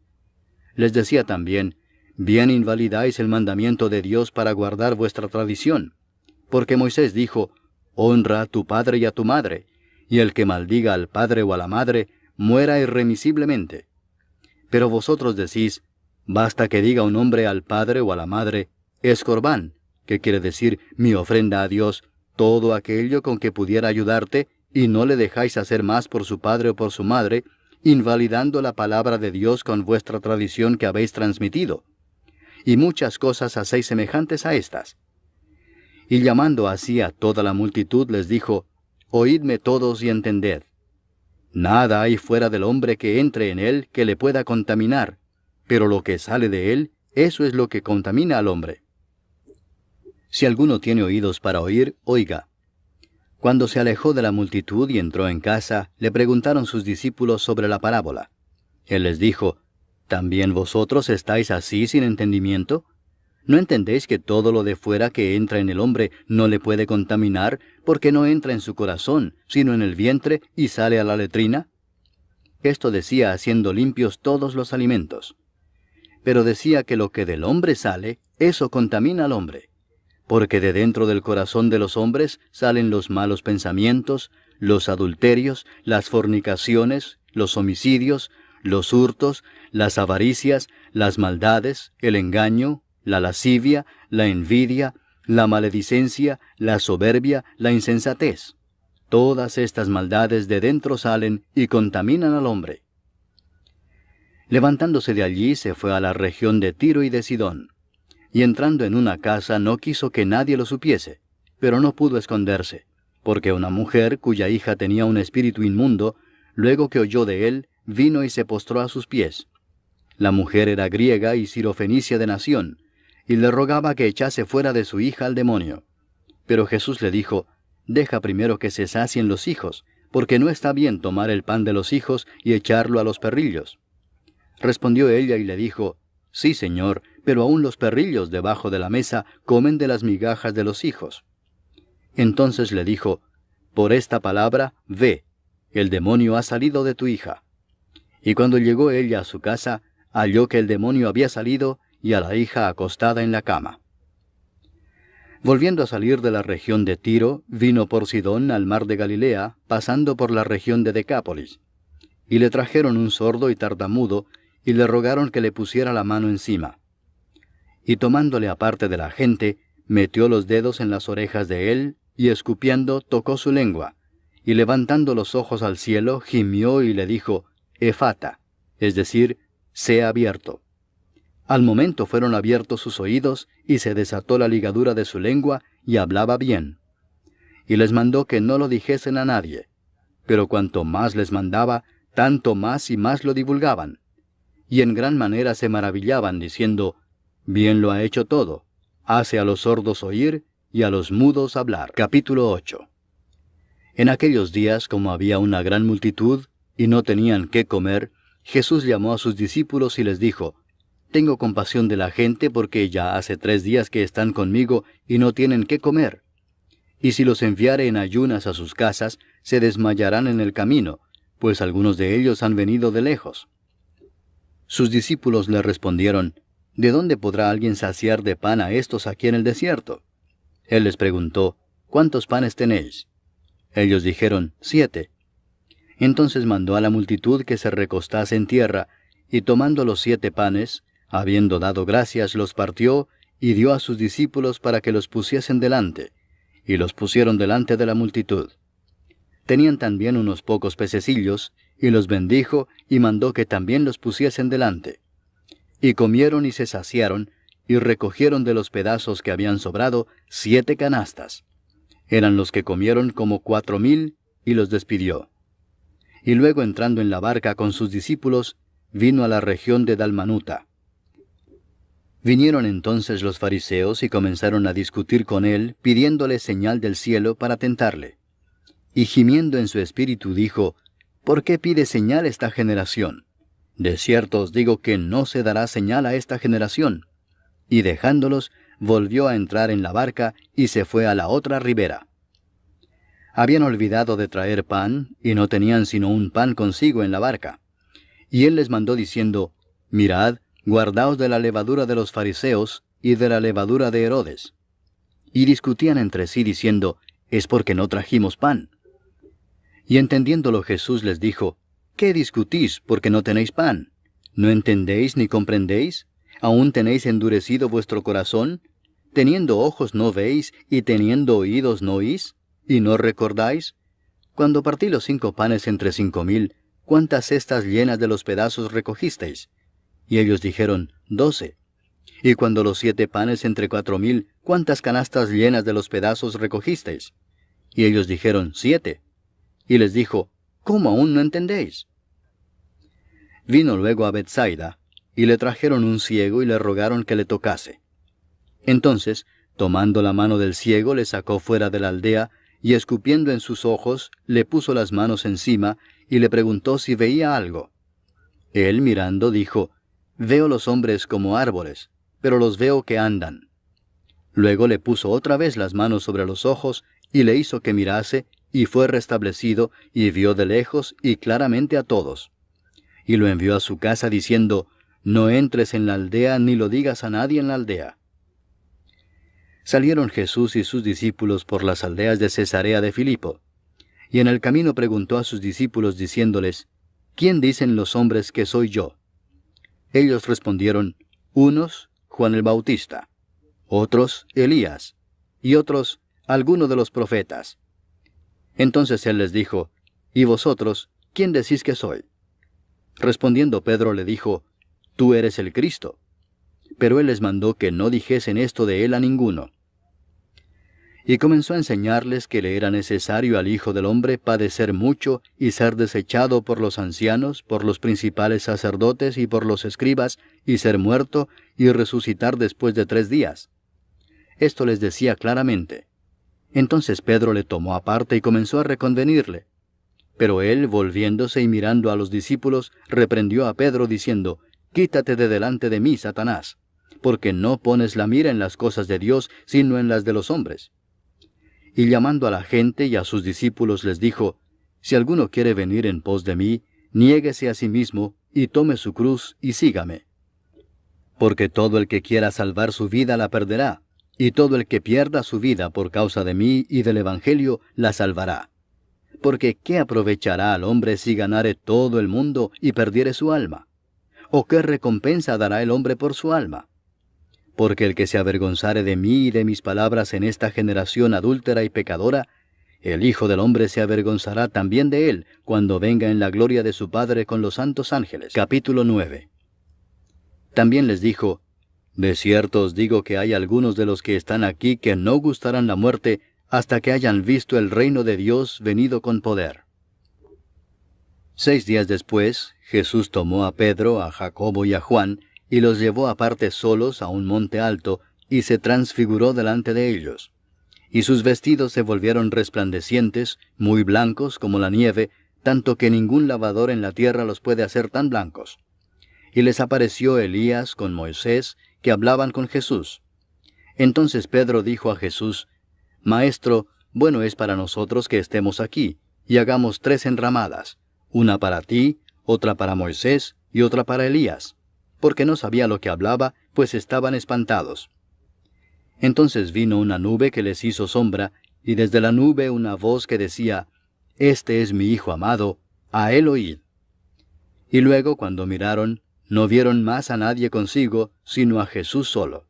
Les decía también, bien invalidáis el mandamiento de Dios para guardar vuestra tradición. Porque Moisés dijo, honra a tu padre y a tu madre, y el que maldiga al padre o a la madre, muera irremisiblemente. Pero vosotros decís, basta que diga un hombre al padre o a la madre, es corbán, que quiere decir mi ofrenda a Dios, todo aquello con que pudiera ayudarte, y no le dejáis hacer más por su padre o por su madre, invalidando la palabra de Dios con vuestra tradición que habéis transmitido. Y muchas cosas hacéis semejantes a estas. Y llamando así a toda la multitud les dijo, oídme todos y entended. Nada hay fuera del hombre que entre en él que le pueda contaminar, pero lo que sale de él, eso es lo que contamina al hombre. Si alguno tiene oídos para oír, oiga. Cuando se alejó de la multitud y entró en casa, le preguntaron sus discípulos sobre la parábola. Él les dijo, ¿también vosotros estáis así sin entendimiento? ¿No entendéis que todo lo de fuera que entra en el hombre no le puede contaminar, porque no entra en su corazón, sino en el vientre, y sale a la letrina? Esto decía haciendo limpios todos los alimentos. Pero decía que lo que del hombre sale, eso contamina al hombre. Porque de dentro del corazón de los hombres salen los malos pensamientos, los adulterios, las fornicaciones, los homicidios, los hurtos, las avaricias, las maldades, el engaño, la lascivia, la envidia, la maledicencia, la soberbia, la insensatez. Todas estas maldades de dentro salen y contaminan al hombre. Levantándose de allí se fue a la región de Tiro y de Sidón. Y entrando en una casa no quiso que nadie lo supiese, pero no pudo esconderse, porque una mujer cuya hija tenía un espíritu inmundo, luego que oyó de él, vino y se postró a sus pies. La mujer era griega y sirofenicia de nación, y le rogaba que echase fuera de su hija al demonio. Pero Jesús le dijo, deja primero que se sacien los hijos, porque no está bien tomar el pan de los hijos y echarlo a los perrillos. Respondió ella y le dijo, sí, Señor, pero aún los perrillos debajo de la mesa comen de las migajas de los hijos. Entonces le dijo, por esta palabra, ve, el demonio ha salido de tu hija. Y cuando llegó ella a su casa, halló que el demonio había salido, y a la hija acostada en la cama. Volviendo a salir de la región de Tiro, vino por Sidón al mar de Galilea, pasando por la región de Decápolis. Y le trajeron un sordo y tartamudo, y le rogaron que le pusiera la mano encima. Y tomándole aparte de la gente, metió los dedos en las orejas de él, y escupiendo tocó su lengua, y levantando los ojos al cielo, gimió y le dijo, Efata, es decir, sea abierto. Al momento fueron abiertos sus oídos, y se desató la ligadura de su lengua, y hablaba bien. Y les mandó que no lo dijesen a nadie. Pero cuanto más les mandaba, tanto más y más lo divulgaban. Y en gran manera se maravillaban, diciendo, bien lo ha hecho todo, hace a los sordos oír, y a los mudos hablar. Capítulo 8. En aquellos días, como había una gran multitud, y no tenían qué comer, Jesús llamó a sus discípulos y les dijo: «Tengo compasión de la gente, porque ya hace 3 días que están conmigo y no tienen qué comer. Y si los enviare en ayunas a sus casas, se desmayarán en el camino, pues algunos de ellos han venido de lejos». Sus discípulos le respondieron: «¿De dónde podrá alguien saciar de pan a estos aquí en el desierto?». Él les preguntó: «¿Cuántos panes tenéis?». Ellos dijeron: 7. Entonces mandó a la multitud que se recostase en tierra, y tomando los 7 panes, habiendo dado gracias, los partió, y dio a sus discípulos para que los pusiesen delante, y los pusieron delante de la multitud. Tenían también unos pocos pececillos, y los bendijo, y mandó que también los pusiesen delante. Y comieron y se saciaron, y recogieron de los pedazos que habían sobrado 7 canastas. Eran los que comieron como 4,000, y los despidió. Y luego, entrando en la barca con sus discípulos, vino a la región de Dalmanuta. Vinieron entonces los fariseos y comenzaron a discutir con él, pidiéndole señal del cielo para tentarle. Y gimiendo en su espíritu dijo: «¿Por qué pide señal esta generación? De cierto os digo que no se dará señal a esta generación». Y dejándolos, volvió a entrar en la barca y se fue a la otra ribera. Habían olvidado de traer pan, y no tenían sino un pan consigo en la barca. Y él les mandó diciendo: «Mirad, guardaos de la levadura de los fariseos y de la levadura de Herodes». Y discutían entre sí diciendo: «Es porque no trajimos pan». Y entendiéndolo Jesús les dijo: «¿Qué discutís porque no tenéis pan? ¿No entendéis ni comprendéis? ¿Aún tenéis endurecido vuestro corazón? ¿Teniendo ojos no veis, y teniendo oídos no oís? ¿Y no recordáis? Cuando partí los 5 panes entre 5,000, ¿cuántas cestas llenas de los pedazos recogisteis?». Y ellos dijeron: 12. Y cuando los 7 panes entre 4,000, ¿cuántas canastas llenas de los pedazos recogisteis? Y ellos dijeron: 7. Y les dijo: ¿Cómo aún no entendéis? Vino luego a Bethsaida, y le trajeron un ciego y le rogaron que le tocase. Entonces, tomando la mano del ciego, le sacó fuera de la aldea, y escupiendo en sus ojos, le puso las manos encima, y le preguntó si veía algo. Él, mirando, dijo: «Veo los hombres como árboles, pero los veo que andan». Luego le puso otra vez las manos sobre los ojos, y le hizo que mirase, y fue restablecido, y vio de lejos y claramente a todos. Y lo envió a su casa diciendo: «No entres en la aldea, ni lo digas a nadie en la aldea». Salieron Jesús y sus discípulos por las aldeas de Cesarea de Filipo. Y en el camino preguntó a sus discípulos diciéndoles: «¿Quién dicen los hombres que soy yo?». Ellos respondieron: «Unos, Juan el Bautista; otros, Elías; y otros, alguno de los profetas». Entonces él les dijo: «¿Y vosotros, quién decís que soy?». Respondiendo Pedro le dijo: «Tú eres el Cristo». Pero él les mandó que no dijesen esto de él a ninguno. Y comenzó a enseñarles que le era necesario al Hijo del Hombre padecer mucho y ser desechado por los ancianos, por los principales sacerdotes y por los escribas, y ser muerto y resucitar después de 3 días. Esto les decía claramente. Entonces Pedro le tomó aparte y comenzó a reconvenirle. Pero él, volviéndose y mirando a los discípulos, reprendió a Pedro diciendo: «Quítate de delante de mí, Satanás, porque no pones la mira en las cosas de Dios, sino en las de los hombres». Y llamando a la gente y a sus discípulos les dijo: «Si alguno quiere venir en pos de mí, niéguese a sí mismo, y tome su cruz, y sígame. Porque todo el que quiera salvar su vida la perderá, y todo el que pierda su vida por causa de mí y del Evangelio la salvará. Porque ¿qué aprovechará al hombre si ganare todo el mundo y perdiere su alma? ¿O qué recompensa dará el hombre por su alma? Porque el que se avergonzare de mí y de mis palabras en esta generación adúltera y pecadora, el Hijo del Hombre se avergonzará también de él, cuando venga en la gloria de su Padre con los santos ángeles». Capítulo 9. También les dijo: «De cierto os digo que hay algunos de los que están aquí que no gustarán la muerte hasta que hayan visto el reino de Dios venido con poder». 6 días después, Jesús tomó a Pedro, a Jacobo y a Juan, y los llevó aparte solos a un monte alto, y se transfiguró delante de ellos. Y sus vestidos se volvieron resplandecientes, muy blancos como la nieve, tanto que ningún lavador en la tierra los puede hacer tan blancos. Y les apareció Elías con Moisés, que hablaban con Jesús. Entonces Pedro dijo a Jesús: Maestro, bueno es para nosotros que estemos aquí, y hagamos 3 enramadas, una para ti, otra para Moisés, y otra para Elías, porque no sabía lo que hablaba, pues estaban espantados. Entonces vino una nube que les hizo sombra, y desde la nube una voz que decía: Este es mi Hijo amado, a él oíd. Y luego, cuando miraron, no vieron más a nadie consigo, sino a Jesús solo.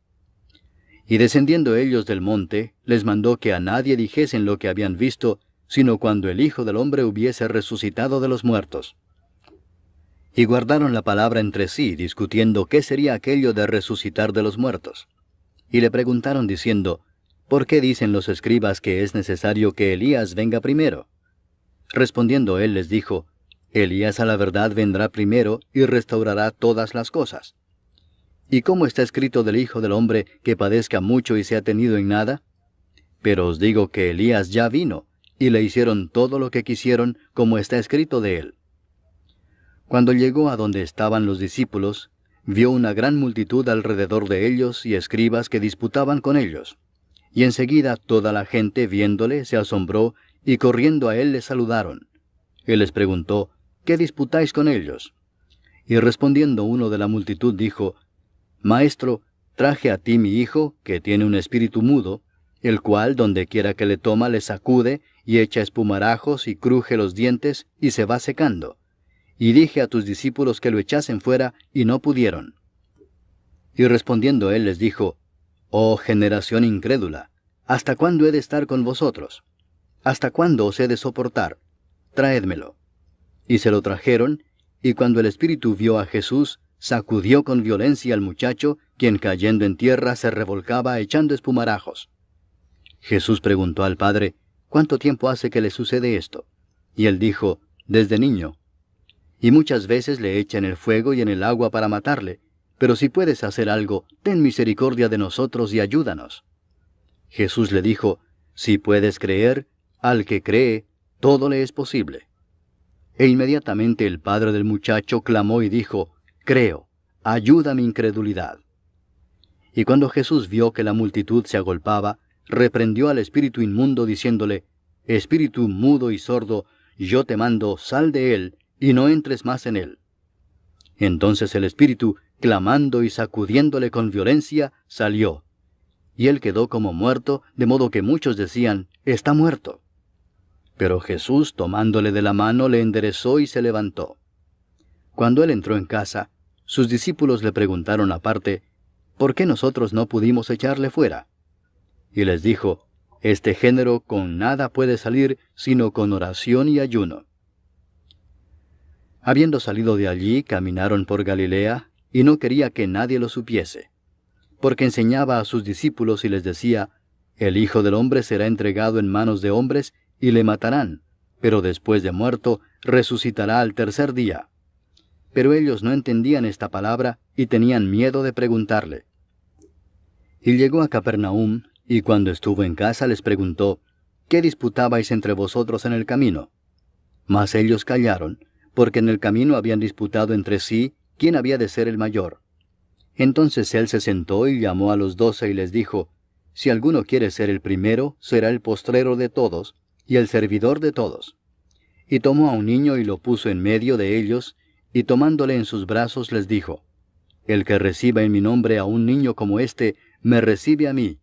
Y descendiendo ellos del monte, les mandó que a nadie dijesen lo que habían visto, sino cuando el Hijo del Hombre hubiese resucitado de los muertos. Y guardaron la palabra entre sí, discutiendo qué sería aquello de resucitar de los muertos. Y le preguntaron diciendo: ¿Por qué dicen los escribas que es necesario que Elías venga primero? Respondiendo él les dijo: Elías a la verdad vendrá primero y restaurará todas las cosas. ¿Y cómo está escrito del Hijo del Hombre que padezca mucho y sea tenido en nada? Pero os digo que Elías ya vino, y le hicieron todo lo que quisieron, como está escrito de él. Cuando llegó a donde estaban los discípulos, vio una gran multitud alrededor de ellos y escribas que disputaban con ellos. Y enseguida toda la gente, viéndole, se asombró, y corriendo a él le saludaron. Él les preguntó: ¿Qué disputáis con ellos? Y respondiendo uno de la multitud dijo: Maestro, traje a ti mi hijo, que tiene un espíritu mudo, el cual donde quiera que le toma le sacude, y echa espumarajos, y cruje los dientes, y se va secando. Y dije a tus discípulos que lo echasen fuera, y no pudieron. Y respondiendo él les dijo: Oh generación incrédula, ¿hasta cuándo he de estar con vosotros? ¿Hasta cuándo os he de soportar? Traédmelo. Y se lo trajeron, y cuando el espíritu vio a Jesús, sacudió con violencia al muchacho, quien cayendo en tierra se revolcaba echando espumarajos. Jesús preguntó al padre: ¿Cuánto tiempo hace que le sucede esto? Y él dijo: Desde niño. Y muchas veces le echa en el fuego y en el agua para matarle, pero si puedes hacer algo, ten misericordia de nosotros y ayúdanos. Jesús le dijo: Si puedes creer, al que cree, todo le es posible. E inmediatamente el padre del muchacho clamó y dijo: Creo, ayuda mi incredulidad. Y cuando Jesús vio que la multitud se agolpaba, reprendió al espíritu inmundo, diciéndole: Espíritu mudo y sordo, yo te mando, sal de él, y no entres más en él. Entonces el espíritu, clamando y sacudiéndole con violencia, salió. Y él quedó como muerto, de modo que muchos decían: Está muerto. Pero Jesús, tomándole de la mano, le enderezó y se levantó. Cuando él entró en casa, sus discípulos le preguntaron aparte: ¿Por qué nosotros no pudimos echarle fuera? Y les dijo: Este género con nada puede salir, sino con oración y ayuno. Habiendo salido de allí, caminaron por Galilea, y no quería que nadie lo supiese, porque enseñaba a sus discípulos y les decía: El Hijo del Hombre será entregado en manos de hombres, y le matarán, pero después de muerto, resucitará al tercer día. Pero ellos no entendían esta palabra, y tenían miedo de preguntarle. Y llegó a Capernaum, y cuando estuvo en casa les preguntó: ¿Qué disputabais entre vosotros en el camino? Mas ellos callaron, porque en el camino habían disputado entre sí quién había de ser el mayor. Entonces él se sentó y llamó a los 12 y les dijo: Si alguno quiere ser el primero, será el postrero de todos, y el servidor de todos. Y tomó a un niño y lo puso en medio de ellos, y tomándole en sus brazos les dijo: El que reciba en mi nombre a un niño como este, me recibe a mí,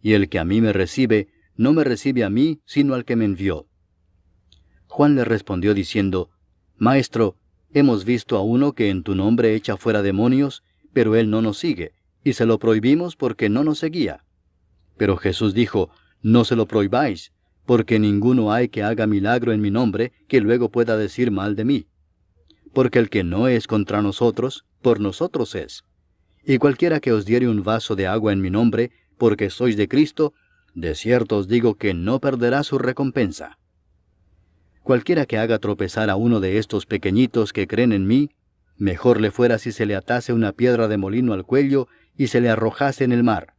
y el que a mí me recibe, no me recibe a mí, sino al que me envió. Juan le respondió diciendo: Maestro, hemos visto a uno que en tu nombre echa fuera demonios, pero él no nos sigue, y se lo prohibimos porque no nos seguía. Pero Jesús dijo: No se lo prohibáis, porque ninguno hay que haga milagro en mi nombre, que luego pueda decir mal de mí. Porque el que no es contra nosotros, por nosotros es. Y cualquiera que os diere un vaso de agua en mi nombre, porque sois de Cristo, de cierto os digo que no perderá su recompensa. Cualquiera que haga tropezar a uno de estos pequeñitos que creen en mí, mejor le fuera si se le atase una piedra de molino al cuello y se le arrojase en el mar.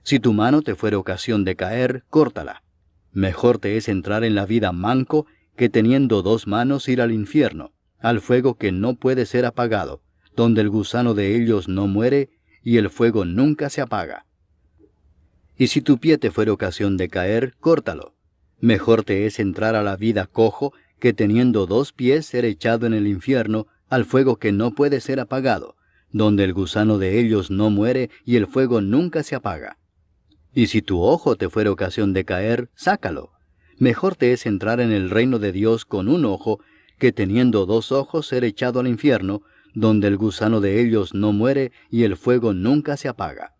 Si tu mano te fuere ocasión de caer, córtala. Mejor te es entrar en la vida manco que teniendo 2 manos ir al infierno, al fuego que no puede ser apagado, donde el gusano de ellos no muere y el fuego nunca se apaga. Y si tu pie te fuere ocasión de caer, córtalo. Mejor te es entrar a la vida cojo, que teniendo 2 pies ser echado en el infierno, al fuego que no puede ser apagado, donde el gusano de ellos no muere y el fuego nunca se apaga. Y si tu ojo te fuere ocasión de caer, sácalo. Mejor te es entrar en el reino de Dios con 1 ojo, que teniendo 2 ojos ser echado al infierno, donde el gusano de ellos no muere y el fuego nunca se apaga.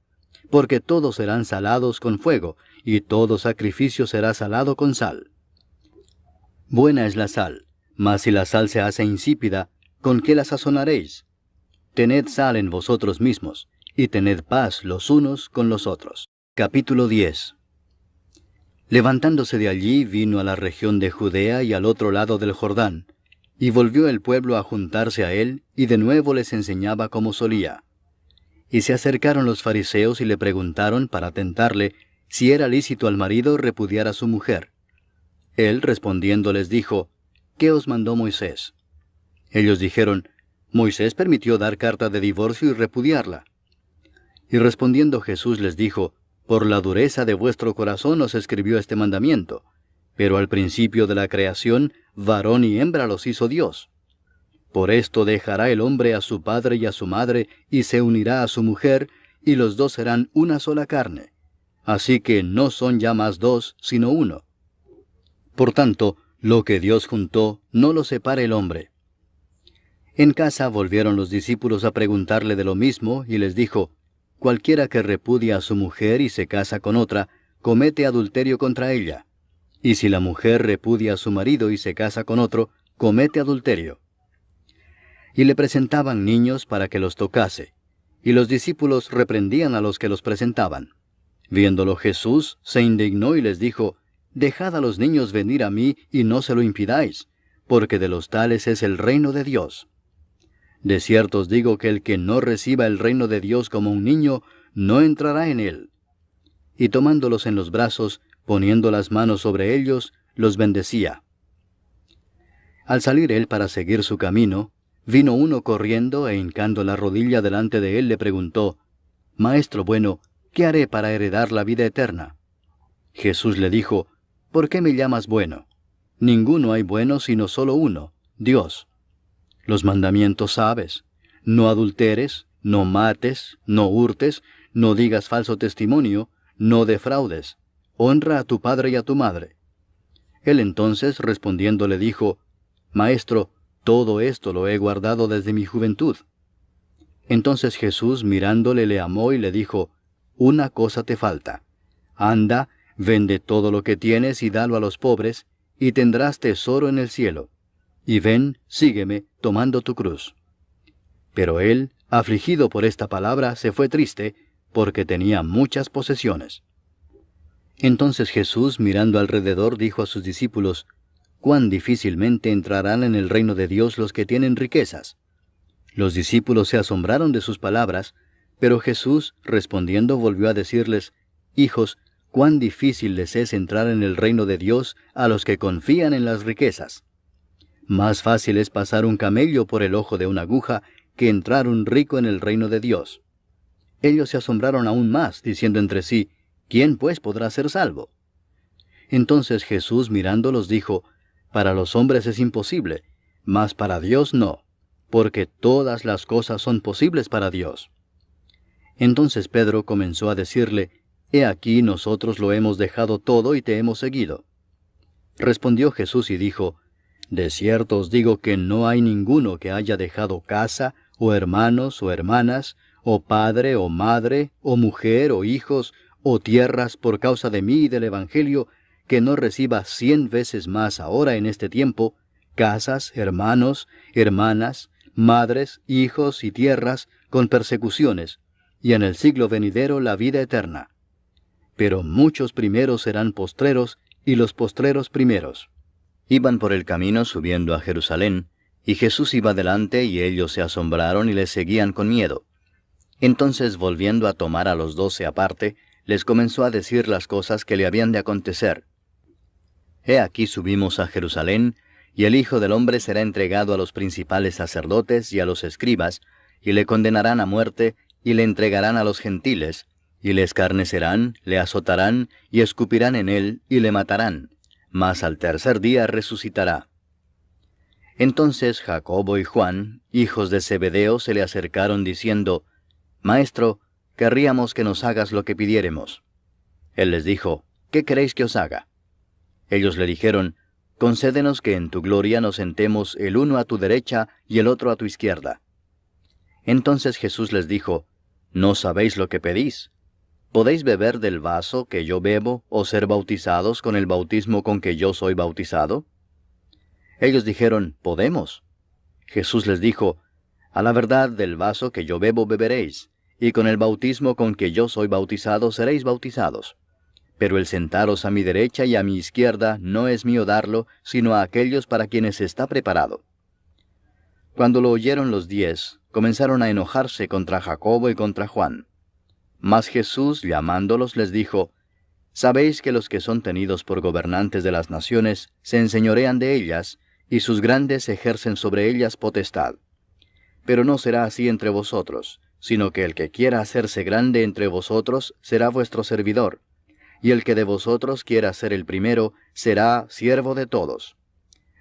Porque todos serán salados con fuego, y todo sacrificio será salado con sal. Buena es la sal, mas si la sal se hace insípida, ¿con qué la sazonaréis? Tened sal en vosotros mismos, y tened paz los unos con los otros. Capítulo 10. Levantándose de allí, vino a la región de Judea y al otro lado del Jordán, y volvió el pueblo a juntarse a él, y de nuevo les enseñaba como solía. Y se acercaron los fariseos y le preguntaron para tentarle si era lícito al marido repudiar a su mujer. Él respondiendo les dijo, ¿qué os mandó Moisés? Ellos dijeron, Moisés permitió dar carta de divorcio y repudiarla. Y respondiendo Jesús les dijo, por la dureza de vuestro corazón os escribió este mandamiento, pero al principio de la creación, varón y hembra los hizo Dios. Por esto dejará el hombre a su padre y a su madre, y se unirá a su mujer, y los 2 serán una sola carne. Así que no son ya más 2, sino 1. Por tanto, lo que Dios juntó, no lo separe el hombre. En casa volvieron los discípulos a preguntarle de lo mismo, y les dijo, cualquiera que repudia a su mujer y se casa con otra, comete adulterio contra ella. Y si la mujer repudia a su marido y se casa con otro, comete adulterio. Y le presentaban niños para que los tocase, y los discípulos reprendían a los que los presentaban. Viéndolo Jesús, se indignó y les dijo, dejad a los niños venir a mí y no se lo impidáis, porque de los tales es el reino de Dios. De cierto os digo que el que no reciba el reino de Dios como un niño, no entrará en él. Y tomándolos en los brazos, poniendo las manos sobre ellos, los bendecía. Al salir él para seguir su camino, vino uno corriendo e hincando la rodilla delante de él le preguntó, Maestro bueno, ¿qué haré para heredar la vida eterna? Jesús le dijo, ¿por qué me llamas bueno? Ninguno hay bueno sino solo uno, Dios. Los mandamientos sabes, no adulteres, no mates, no hurtes, no digas falso testimonio, no defraudes, honra a tu padre y a tu madre. Él entonces respondiendo le dijo, Maestro, todo esto lo he guardado desde mi juventud. Entonces Jesús mirándole le amó y le dijo, una cosa te falta. Anda, vende todo lo que tienes y dalo a los pobres, y tendrás tesoro en el cielo. Y ven, sígueme, tomando tu cruz. Pero él, afligido por esta palabra, se fue triste, porque tenía muchas posesiones. Entonces Jesús, mirando alrededor, dijo a sus discípulos, cuán difícilmente entrarán en el reino de Dios los que tienen riquezas. Los discípulos se asombraron de sus palabras, pero Jesús, respondiendo, volvió a decirles, Hijos, cuán difícil les es entrar en el reino de Dios a los que confían en las riquezas. Más fácil es pasar un camello por el ojo de una aguja que entrar un rico en el reino de Dios. Ellos se asombraron aún más, diciendo entre sí, ¿quién pues podrá ser salvo? Entonces Jesús mirándolos dijo, para los hombres es imposible, mas para Dios no, porque todas las cosas son posibles para Dios. Entonces Pedro comenzó a decirle, He aquí nosotros lo hemos dejado todo y te hemos seguido. Respondió Jesús y dijo, De cierto os digo que no hay ninguno que haya dejado casa, o hermanos, o hermanas, o padre, o madre, o mujer, o hijos, o tierras por causa de mí y del Evangelio, que no reciba 100 veces más ahora en este tiempo, casas, hermanos, hermanas, madres, hijos y tierras, con persecuciones, y en el siglo venidero la vida eterna. Pero muchos primeros serán postreros, y los postreros primeros. Iban por el camino subiendo a Jerusalén, y Jesús iba delante, y ellos se asombraron y le seguían con miedo. Entonces, volviendo a tomar a los 12 aparte, les comenzó a decir las cosas que le habían de acontecer. He aquí subimos a Jerusalén, Y el Hijo del Hombre será entregado a los principales sacerdotes y a los escribas, y le condenarán a muerte, y le entregarán a los gentiles, y le escarnecerán, le azotarán, y escupirán en él, y le matarán. Mas al tercer día resucitará. Entonces Jacobo y Juan, hijos de Zebedeo, se le acercaron diciendo, Maestro, querríamos que nos hagas lo que pidiéremos. Él les dijo, ¿qué queréis que os haga? Ellos le dijeron, Concédenos que en tu gloria nos sentemos el uno a tu derecha y el otro a tu izquierda. Entonces Jesús les dijo, ¿no sabéis lo que pedís? ¿Podéis beber del vaso que yo bebo o ser bautizados con el bautismo con que yo soy bautizado? Ellos dijeron, Podemos. Jesús les dijo, A la verdad del vaso que yo bebo beberéis, y con el bautismo con que yo soy bautizado seréis bautizados. Pero el sentaros a mi derecha y a mi izquierda no es mío darlo, sino a aquellos para quienes está preparado. Cuando lo oyeron los 10, comenzaron a enojarse contra Jacobo y contra Juan. Mas Jesús, llamándolos, les dijo, Sabéis que los que son tenidos por gobernantes de las naciones se enseñorean de ellas, y sus grandes ejercen sobre ellas potestad. Pero no será así entre vosotros, sino que el que quiera hacerse grande entre vosotros será vuestro servidor, y el que de vosotros quiera ser el primero será siervo de todos.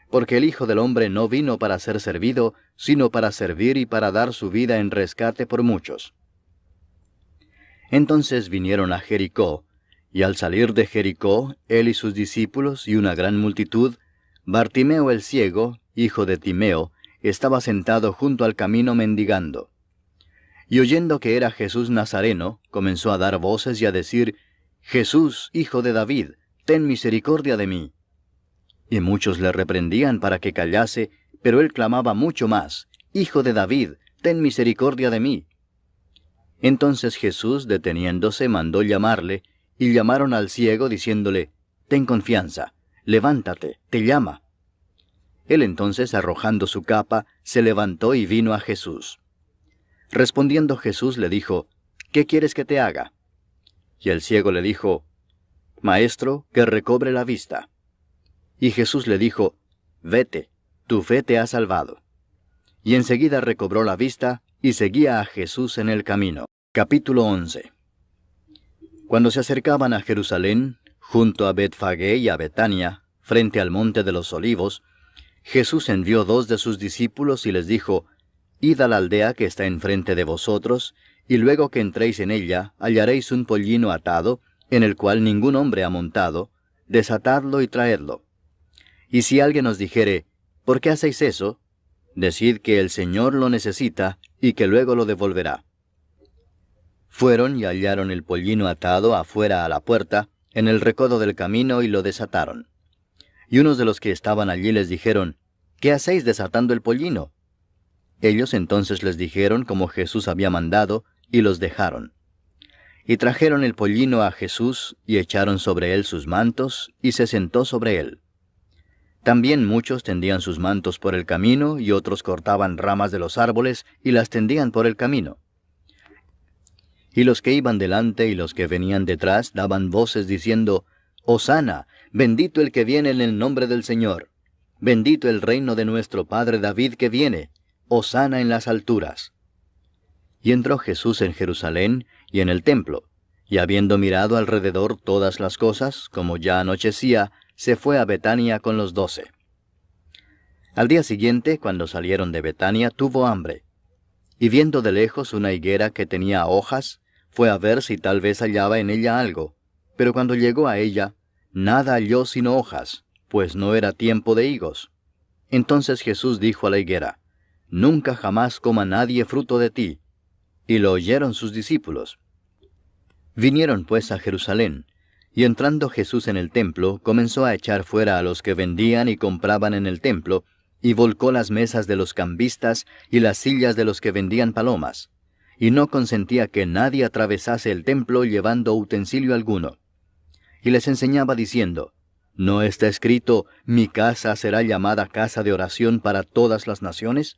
Porque el Hijo del Hombre no vino para ser servido, sino para servir y para dar su vida en rescate por muchos. Entonces vinieron a Jericó, y al salir de Jericó, él y sus discípulos y una gran multitud, Bartimeo el ciego, hijo de Timeo, estaba sentado junto al camino mendigando. Y oyendo que era Jesús Nazareno, comenzó a dar voces y a decir, Jesús, hijo de David, ten misericordia de mí. Y muchos le reprendían para que callase, pero él clamaba mucho más, Hijo de David, ten misericordia de mí. Entonces Jesús, deteniéndose, mandó llamarle, y llamaron al ciego, diciéndole, Ten confianza, levántate, te llama. Él entonces, arrojando su capa, se levantó y vino a Jesús. Respondiendo Jesús le dijo, ¿qué quieres que te haga? Y el ciego le dijo, Maestro, que recobre la vista. Y Jesús le dijo, Vete, tu fe te ha salvado. Y enseguida recobró la vista, y seguía a Jesús en el camino. Capítulo 11. Cuando se acercaban a Jerusalén, junto a Betfagé y a Betania, frente al monte de los Olivos, Jesús envió 2 de sus discípulos y les dijo, Id a la aldea que está enfrente de vosotros, y luego que entréis en ella, hallaréis un pollino atado, en el cual ningún hombre ha montado, desatadlo y traedlo. Y si alguien os dijere, ¿por qué hacéis eso? Decid que el Señor lo necesita, y que luego lo devolverá. Fueron y hallaron el pollino atado afuera a la puerta, en el recodo del camino, y lo desataron. Y unos de los que estaban allí les dijeron, ¿qué hacéis desatando el pollino? Ellos entonces les dijeron como Jesús había mandado, y los dejaron. Y trajeron el pollino a Jesús, y echaron sobre él sus mantos, y se sentó sobre él. También muchos tendían sus mantos por el camino, y otros cortaban ramas de los árboles, y las tendían por el camino. Y los que iban delante y los que venían detrás daban voces diciendo, Hosana, bendito el que viene en el nombre del Señor. Bendito el reino de nuestro padre David que viene. Hosana en las alturas. Y entró Jesús en Jerusalén y en el templo, y habiendo mirado alrededor todas las cosas, como ya anochecía, se fue a Betania con los 12. Al día siguiente, cuando salieron de Betania, tuvo hambre. Y viendo de lejos una higuera que tenía hojas, fue a ver si tal vez hallaba en ella algo. Pero cuando llegó a ella, nada halló sino hojas, pues no era tiempo de higos. Entonces Jesús dijo a la higuera, Nunca jamás coma nadie fruto de ti. Y lo oyeron sus discípulos. Vinieron pues a Jerusalén, y entrando Jesús en el templo, comenzó a echar fuera a los que vendían y compraban en el templo, y volcó las mesas de los cambistas y las sillas de los que vendían palomas, y no consentía que nadie atravesase el templo llevando utensilio alguno. Y les enseñaba diciendo, ¿no está escrito, mi casa será llamada casa de oración para todas las naciones?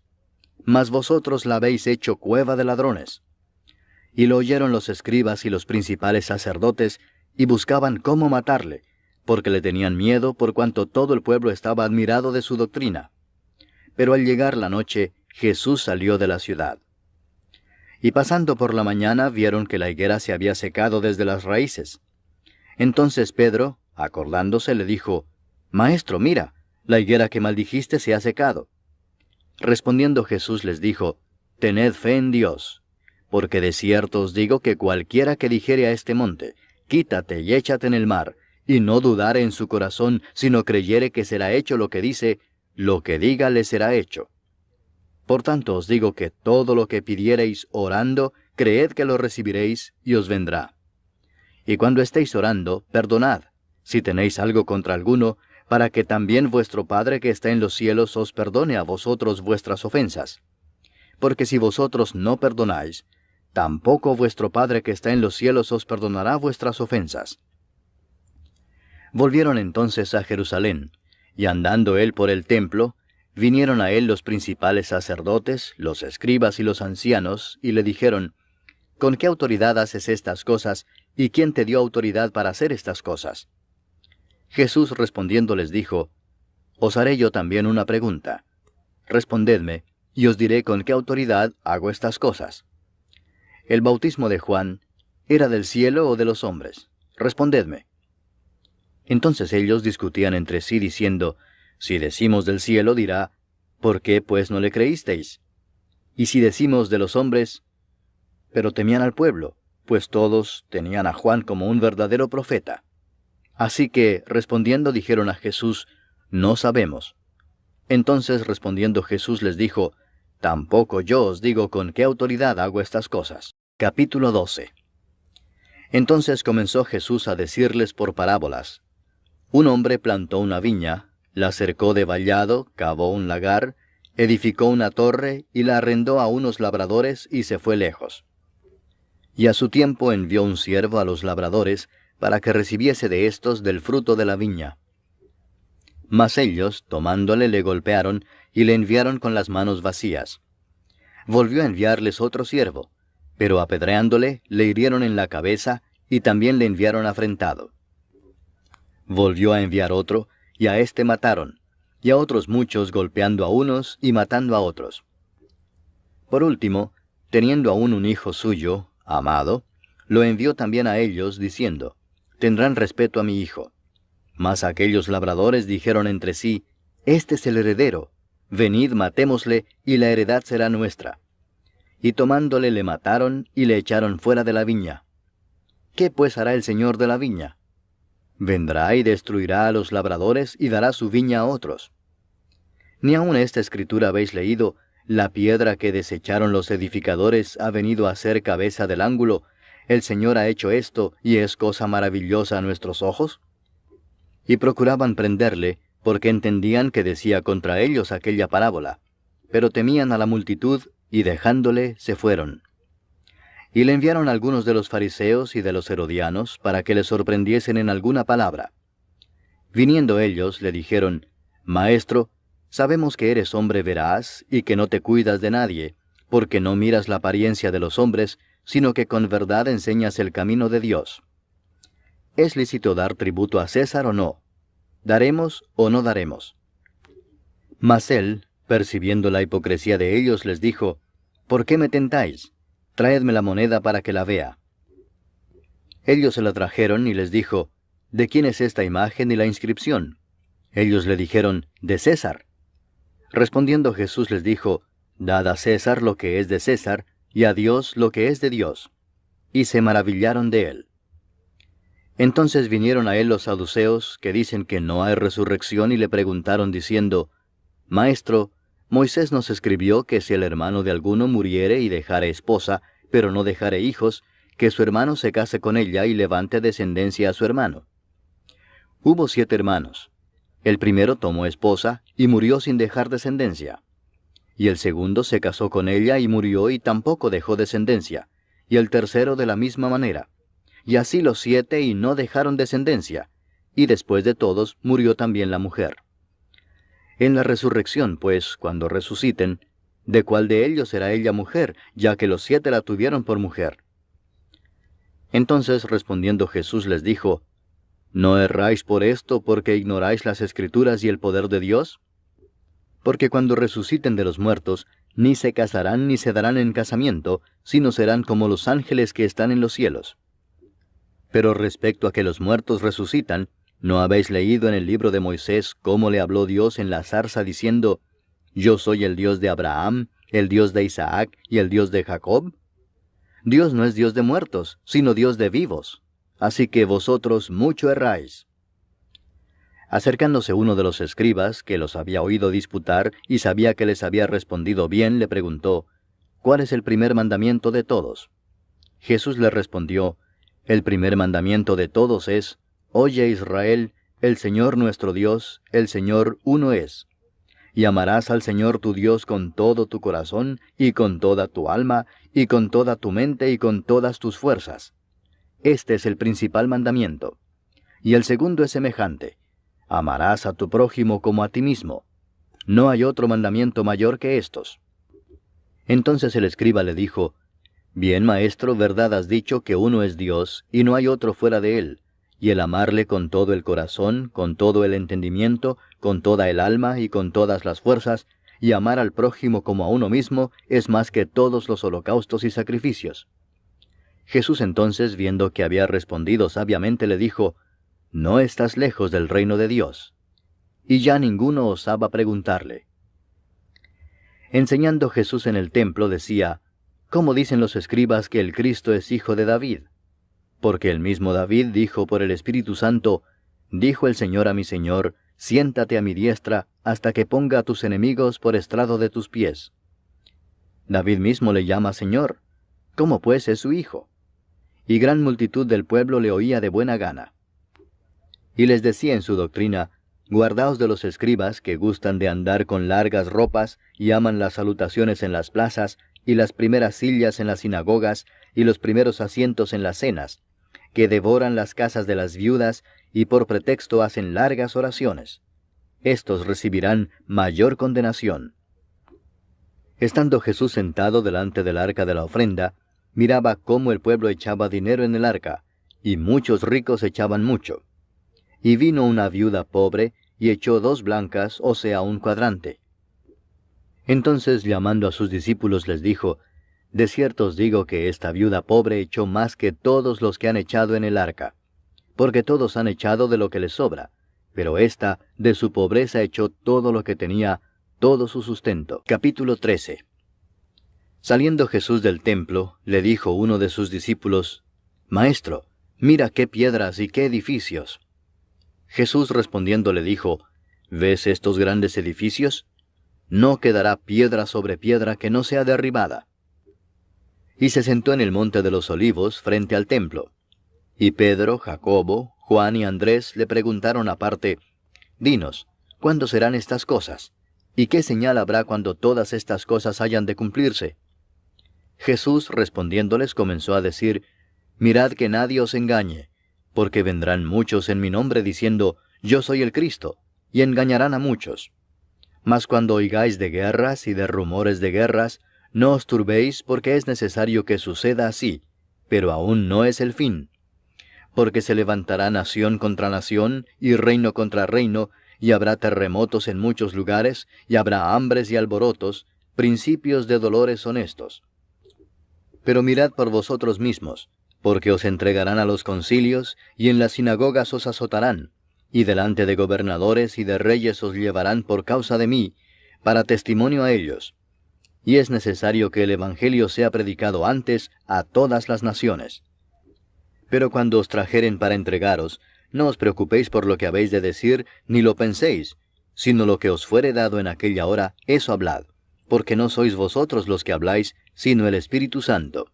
Mas vosotros la habéis hecho cueva de ladrones. Y lo oyeron los escribas y los principales sacerdotes, y buscaban cómo matarle, porque le tenían miedo por cuanto todo el pueblo estaba admirado de su doctrina. Pero al llegar la noche, Jesús salió de la ciudad. Y pasando por la mañana vieron que la higuera se había secado desde las raíces. Entonces Pedro, acordándose, le dijo, Maestro, mira, la higuera que maldijiste se ha secado. Respondiendo Jesús les dijo, Tened fe en Dios, porque de cierto os digo que cualquiera que dijere a este monte, Quítate y échate en el mar, y no dudare en su corazón, sino creyere que será hecho lo que dice, lo que diga le será hecho. Por tanto os digo que todo lo que pidiereis orando, creed que lo recibiréis, y os vendrá. Y cuando estéis orando, perdonad, si tenéis algo contra alguno, para que también vuestro Padre que está en los cielos os perdone a vosotros vuestras ofensas. Porque si vosotros no perdonáis, tampoco vuestro Padre que está en los cielos os perdonará vuestras ofensas. Volvieron entonces a Jerusalén, y andando él por el templo, vinieron a él los principales sacerdotes, los escribas y los ancianos, y le dijeron, ¿Con qué autoridad haces estas cosas, y quién te dio autoridad para hacer estas cosas? Jesús respondiendo les dijo, Os haré yo también una pregunta. Respondedme, y os diré con qué autoridad hago estas cosas. ¿El bautismo de Juan era del cielo o de los hombres? Respondedme. Entonces ellos discutían entre sí diciendo, Si decimos del cielo, dirá, ¿por qué pues no le creísteis? Y si decimos de los hombres, pero temían al pueblo, pues todos tenían a Juan como un verdadero profeta. Así que, respondiendo, dijeron a Jesús, No sabemos. Entonces respondiendo Jesús les dijo, Tampoco yo os digo con qué autoridad hago estas cosas. Capítulo 12. Entonces comenzó Jesús a decirles por parábolas. Un hombre plantó una viña, la cercó de vallado, cavó un lagar, edificó una torre y la arrendó a unos labradores y se fue lejos. Y a su tiempo envió un siervo a los labradores para que recibiese de éstos del fruto de la viña. Mas ellos, tomándole, le golpearon y le enviaron con las manos vacías. Volvió a enviarles otro siervo, pero apedreándole, le hirieron en la cabeza y también le enviaron afrentado. Volvió a enviar otro, y a éste mataron, y a otros muchos golpeando a unos y matando a otros. Por último, teniendo aún un hijo suyo, amado, lo envió también a ellos, diciendo, Tendrán respeto a mi hijo. Mas aquellos labradores dijeron entre sí, Este es el heredero, venid matémosle, y la heredad será nuestra. Y tomándole le mataron, y le echaron fuera de la viña. ¿Qué pues hará el señor de la viña? Vendrá y destruirá a los labradores, y dará su viña a otros. Ni aun esta escritura habéis leído, la piedra que desecharon los edificadores ha venido a ser cabeza del ángulo, ¿el Señor ha hecho esto, y es cosa maravillosa a nuestros ojos? Y procuraban prenderle, porque entendían que decía contra ellos aquella parábola, pero temían a la multitud, y dejándole, se fueron. Y le enviaron algunos de los fariseos y de los herodianos, para que le sorprendiesen en alguna palabra. Viniendo ellos, le dijeron, Maestro, sabemos que eres hombre veraz, y que no te cuidas de nadie, porque no miras la apariencia de los hombres, sino que con verdad enseñas el camino de Dios. ¿Es lícito dar tributo a César o no? ¿Daremos o no daremos? Mas él, percibiendo la hipocresía de ellos, les dijo, ¿Por qué me tentáis? Traedme la moneda para que la vea. Ellos se la trajeron y les dijo, ¿de quién es esta imagen y la inscripción? Ellos le dijeron, de César. Respondiendo Jesús les dijo, Dad a César lo que es de César, y a Dios lo que es de Dios. Y se maravillaron de él. Entonces vinieron a él los saduceos, que dicen que no hay resurrección, y le preguntaron diciendo, Maestro, Moisés nos escribió que si el hermano de alguno muriere y dejare esposa, pero no dejare hijos, que su hermano se case con ella y levante descendencia a su hermano. Hubo 7 hermanos. El primero tomó esposa y murió sin dejar descendencia. Y el segundo se casó con ella y murió y tampoco dejó descendencia. Y el tercero de la misma manera. Y así los 7 y no dejaron descendencia. Y después de todos murió también la mujer. En la resurrección, pues, cuando resuciten, ¿de cuál de ellos será ella mujer, ya que los 7 la tuvieron por mujer? Entonces respondiendo Jesús les dijo, ¿No erráis por esto porque ignoráis las Escrituras y el poder de Dios? Porque cuando resuciten de los muertos, ni se casarán ni se darán en casamiento, sino serán como los ángeles que están en los cielos. Pero respecto a que los muertos resucitan, ¿no habéis leído en el libro de Moisés cómo le habló Dios en la zarza diciendo, Yo soy el Dios de Abraham, el Dios de Isaac y el Dios de Jacob? Dios no es Dios de muertos, sino Dios de vivos. Así que vosotros mucho erráis. Acercándose uno de los escribas, que los había oído disputar y sabía que les había respondido bien, le preguntó, ¿cuál es el primer mandamiento de todos? Jesús le respondió, el primer mandamiento de todos es, Oye Israel, el Señor nuestro Dios, el Señor uno es. Y amarás al Señor tu Dios con todo tu corazón, y con toda tu alma, y con toda tu mente, y con todas tus fuerzas. Este es el principal mandamiento. Y el segundo es semejante. Amarás a tu prójimo como a ti mismo. No hay otro mandamiento mayor que estos. Entonces el escriba le dijo, Bien, maestro, verdad has dicho que uno es Dios, y no hay otro fuera de él, y el amarle con todo el corazón, con todo el entendimiento, con toda el alma y con todas las fuerzas, y amar al prójimo como a uno mismo, es más que todos los holocaustos y sacrificios. Jesús entonces, viendo que había respondido sabiamente, le dijo, No estás lejos del reino de Dios. Y ya ninguno osaba preguntarle. Enseñando Jesús en el templo, decía, ¿Cómo dicen los escribas que el Cristo es hijo de David? Porque el mismo David dijo por el Espíritu Santo, Dijo el Señor a mi Señor, Siéntate a mi diestra, hasta que ponga a tus enemigos por estrado de tus pies. David mismo le llama Señor. ¿Cómo pues es su hijo? Y gran multitud del pueblo le oía de buena gana. Y les decía en su doctrina, Guardaos de los escribas que gustan de andar con largas ropas y aman las salutaciones en las plazas, y las primeras sillas en las sinagogas, y los primeros asientos en las cenas, que devoran las casas de las viudas, y por pretexto hacen largas oraciones. Estos recibirán mayor condenación. Estando Jesús sentado delante del arca de la ofrenda, miraba cómo el pueblo echaba dinero en el arca, y muchos ricos echaban mucho. Y vino una viuda pobre, y echó 2 blancas, o sea, un cuadrante. Entonces, llamando a sus discípulos, les dijo, De cierto os digo que esta viuda pobre echó más que todos los que han echado en el arca, porque todos han echado de lo que les sobra, pero ésta de su pobreza echó todo lo que tenía, todo su sustento. Capítulo 13. Saliendo Jesús del templo, le dijo uno de sus discípulos, Maestro, mira qué piedras y qué edificios. Jesús respondiendo le dijo, ¿Ves estos grandes edificios? No quedará piedra sobre piedra que no sea derribada. Y se sentó en el monte de los olivos frente al templo. Y Pedro, Jacobo, Juan y Andrés le preguntaron aparte, Dinos, ¿cuándo serán estas cosas? ¿Y qué señal habrá cuando todas estas cosas hayan de cumplirse? Jesús respondiéndoles comenzó a decir, Mirad que nadie os engañe, porque vendrán muchos en mi nombre diciendo, Yo soy el Cristo, y engañarán a muchos. Mas cuando oigáis de guerras y de rumores de guerras, no os turbéis, porque es necesario que suceda así, pero aún no es el fin. Porque se levantará nación contra nación, y reino contra reino, y habrá terremotos en muchos lugares, y habrá hambres y alborotos, principios de dolores son estos. Pero mirad por vosotros mismos, porque os entregarán a los concilios, y en las sinagogas os azotarán, y delante de gobernadores y de reyes os llevarán por causa de mí, para testimonio a ellos. Y es necesario que el Evangelio sea predicado antes a todas las naciones. Pero cuando os trajeren para entregaros, no os preocupéis por lo que habéis de decir, ni lo penséis, sino lo que os fuere dado en aquella hora, eso hablad, porque no sois vosotros los que habláis, sino el Espíritu Santo.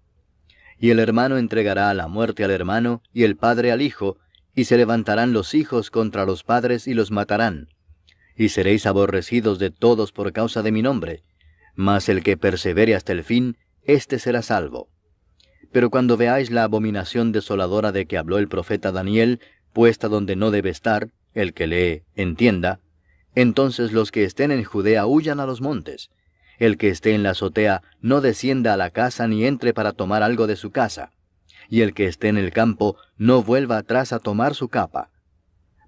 Y el hermano entregará a la muerte al hermano, y el padre al hijo, y se levantarán los hijos contra los padres y los matarán. Y seréis aborrecidos de todos por causa de mi nombre, mas el que persevere hasta el fin, éste será salvo. Pero cuando veáis la abominación desoladora de que habló el profeta Daniel, puesta donde no debe estar, el que lee, entienda, entonces los que estén en Judea huyan a los montes. El que esté en la azotea no descienda a la casa ni entre para tomar algo de su casa. Y el que esté en el campo no vuelva atrás a tomar su capa.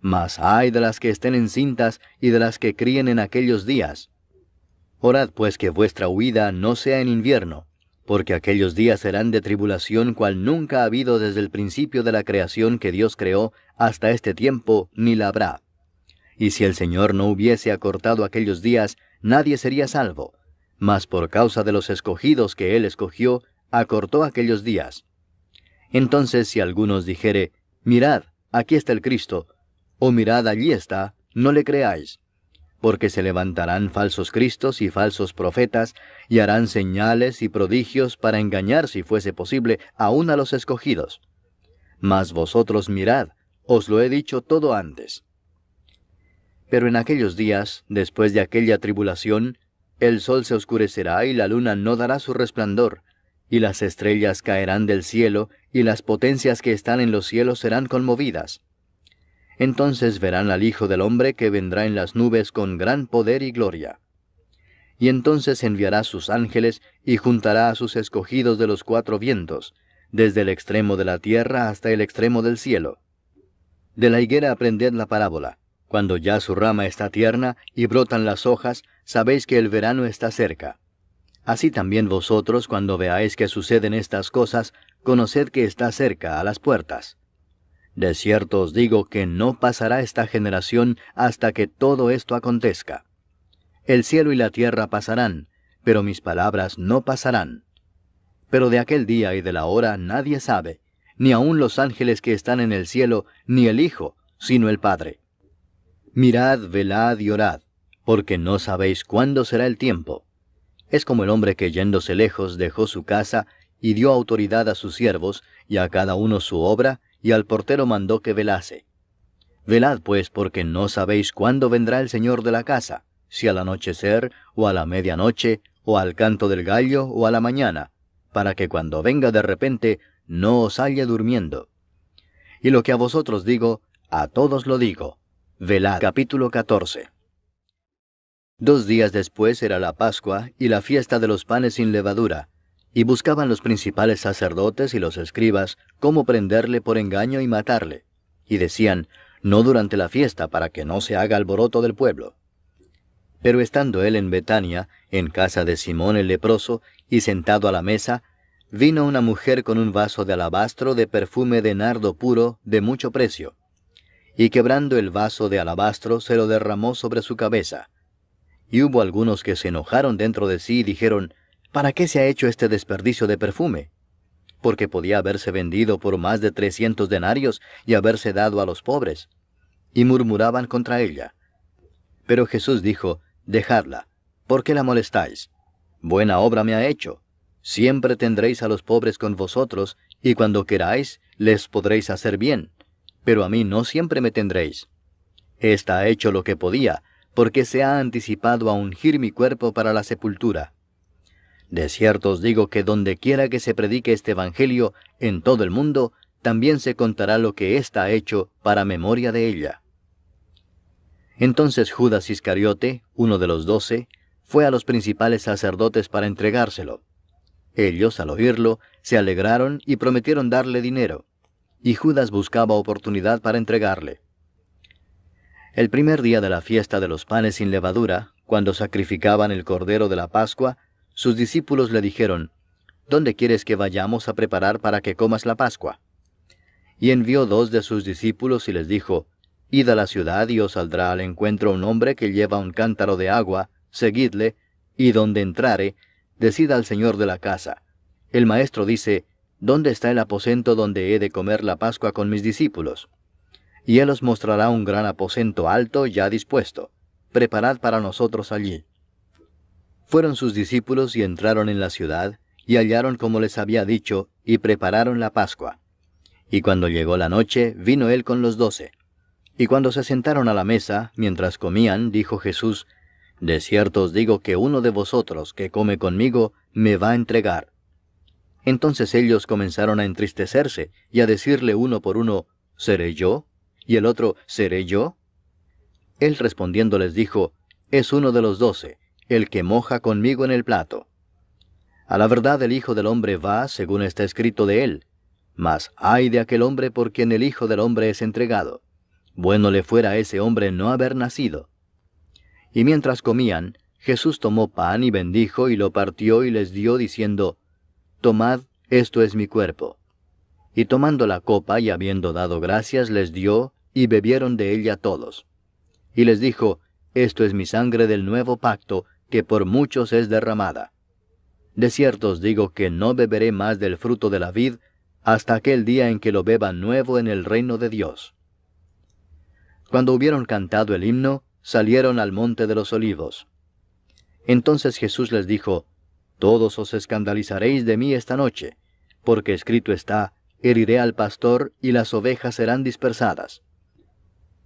Mas ay de las que estén encintas y de las que críen en aquellos días. Orad pues que vuestra huida no sea en invierno, porque aquellos días serán de tribulación cual nunca ha habido desde el principio de la creación que Dios creó hasta este tiempo, ni la habrá. Y si el Señor no hubiese acortado aquellos días, nadie sería salvo. Mas por causa de los escogidos que Él escogió, acortó aquellos días. Entonces si alguno os dijere, mirad, aquí está el Cristo, o mirad, allí está, no le creáis. Porque se levantarán falsos cristos y falsos profetas, y harán señales y prodigios para engañar, si fuese posible, aun a los escogidos. Mas vosotros mirad, os lo he dicho todo antes. Pero en aquellos días, después de aquella tribulación, el sol se oscurecerá y la luna no dará su resplandor, y las estrellas caerán del cielo, y las potencias que están en los cielos serán conmovidas. Entonces verán al Hijo del Hombre que vendrá en las nubes con gran poder y gloria. Y entonces enviará sus ángeles y juntará a sus escogidos de los cuatro vientos, desde el extremo de la tierra hasta el extremo del cielo. De la higuera aprended la parábola. Cuando ya su rama está tierna y brotan las hojas, sabéis que el verano está cerca. Así también vosotros, cuando veáis que suceden estas cosas, conoced que está cerca, a las puertas. De cierto os digo que no pasará esta generación hasta que todo esto acontezca. El cielo y la tierra pasarán, pero mis palabras no pasarán. Pero de aquel día y de la hora nadie sabe, ni aun los ángeles que están en el cielo, ni el Hijo, sino el Padre. Mirad, velad y orad, porque no sabéis cuándo será el tiempo. Es como el hombre que yéndose lejos dejó su casa y dio autoridad a sus siervos, y a cada uno su obra, y al portero mandó que velase. Velad pues, porque no sabéis cuándo vendrá el Señor de la casa, si al anochecer, o a la medianoche, o al canto del gallo, o a la mañana, para que cuando venga de repente no os halle durmiendo. Y lo que a vosotros digo, a todos lo digo. Velad. Capítulo 14. 2 días después era la Pascua y la fiesta de los panes sin levadura, y buscaban los principales sacerdotes y los escribas cómo prenderle por engaño y matarle. Y decían, no durante la fiesta, para que no se haga alboroto del pueblo. Pero estando él en Betania, en casa de Simón el leproso, y sentado a la mesa, vino una mujer con un vaso de alabastro de perfume de nardo puro, de mucho precio. Y quebrando el vaso de alabastro, se lo derramó sobre su cabeza. Y hubo algunos que se enojaron dentro de sí y dijeron, ¿para qué se ha hecho este desperdicio de perfume? Porque podía haberse vendido por más de 300 denarios y haberse dado a los pobres. Y murmuraban contra ella. Pero Jesús dijo, dejadla, ¿por qué la molestáis? Buena obra me ha hecho. Siempre tendréis a los pobres con vosotros, y cuando queráis, les podréis hacer bien. Pero a mí no siempre me tendréis. Esta ha hecho lo que podía, porque se ha anticipado a ungir mi cuerpo para la sepultura. De cierto os digo que donde quiera que se predique este evangelio en todo el mundo, también se contará lo que ésta ha hecho para memoria de ella. Entonces Judas Iscariote, uno de los 12, fue a los principales sacerdotes para entregárselo. Ellos, al oírlo, se alegraron y prometieron darle dinero, y Judas buscaba oportunidad para entregarle. El primer día de la fiesta de los panes sin levadura, cuando sacrificaban el cordero de la Pascua, sus discípulos le dijeron, ¿dónde quieres que vayamos a preparar para que comas la Pascua? Y envió 2 de sus discípulos y les dijo, id a la ciudad y os saldrá al encuentro un hombre que lleva un cántaro de agua, seguidle, y donde entrare, decid al señor de la casa, el maestro dice, ¿dónde está el aposento donde he de comer la Pascua con mis discípulos? Y él os mostrará un gran aposento alto ya dispuesto. Preparad para nosotros allí. Fueron sus discípulos y entraron en la ciudad, y hallaron como les había dicho, y prepararon la Pascua. Y cuando llegó la noche, vino él con los 12. Y cuando se sentaron a la mesa, mientras comían, dijo Jesús, de cierto os digo que uno de vosotros que come conmigo, me va a entregar. Entonces ellos comenzaron a entristecerse, y a decirle uno por uno, ¿seré yo? Y el otro, ¿seré yo? Él respondiendo les dijo, es uno de los 12, el que moja conmigo en el plato. A la verdad el Hijo del Hombre va, según está escrito de él. Mas ay de aquel hombre por quien el Hijo del Hombre es entregado. Bueno le fuera a ese hombre no haber nacido. Y mientras comían, Jesús tomó pan y bendijo y lo partió y les dio, diciendo, Tomad, esto es mi cuerpo. Y tomando la copa y habiendo dado gracias, les dio, y bebieron de ella todos. Y les dijo, Esto es mi sangre del nuevo pacto, que por muchos es derramada. De cierto os digo que no beberé más del fruto de la vid, hasta aquel día en que lo beba nuevo en el reino de Dios. Cuando hubieron cantado el himno, salieron al monte de los olivos. Entonces Jesús les dijo, Todos os escandalizaréis de mí esta noche, porque escrito está, heriré al pastor y las ovejas serán dispersadas.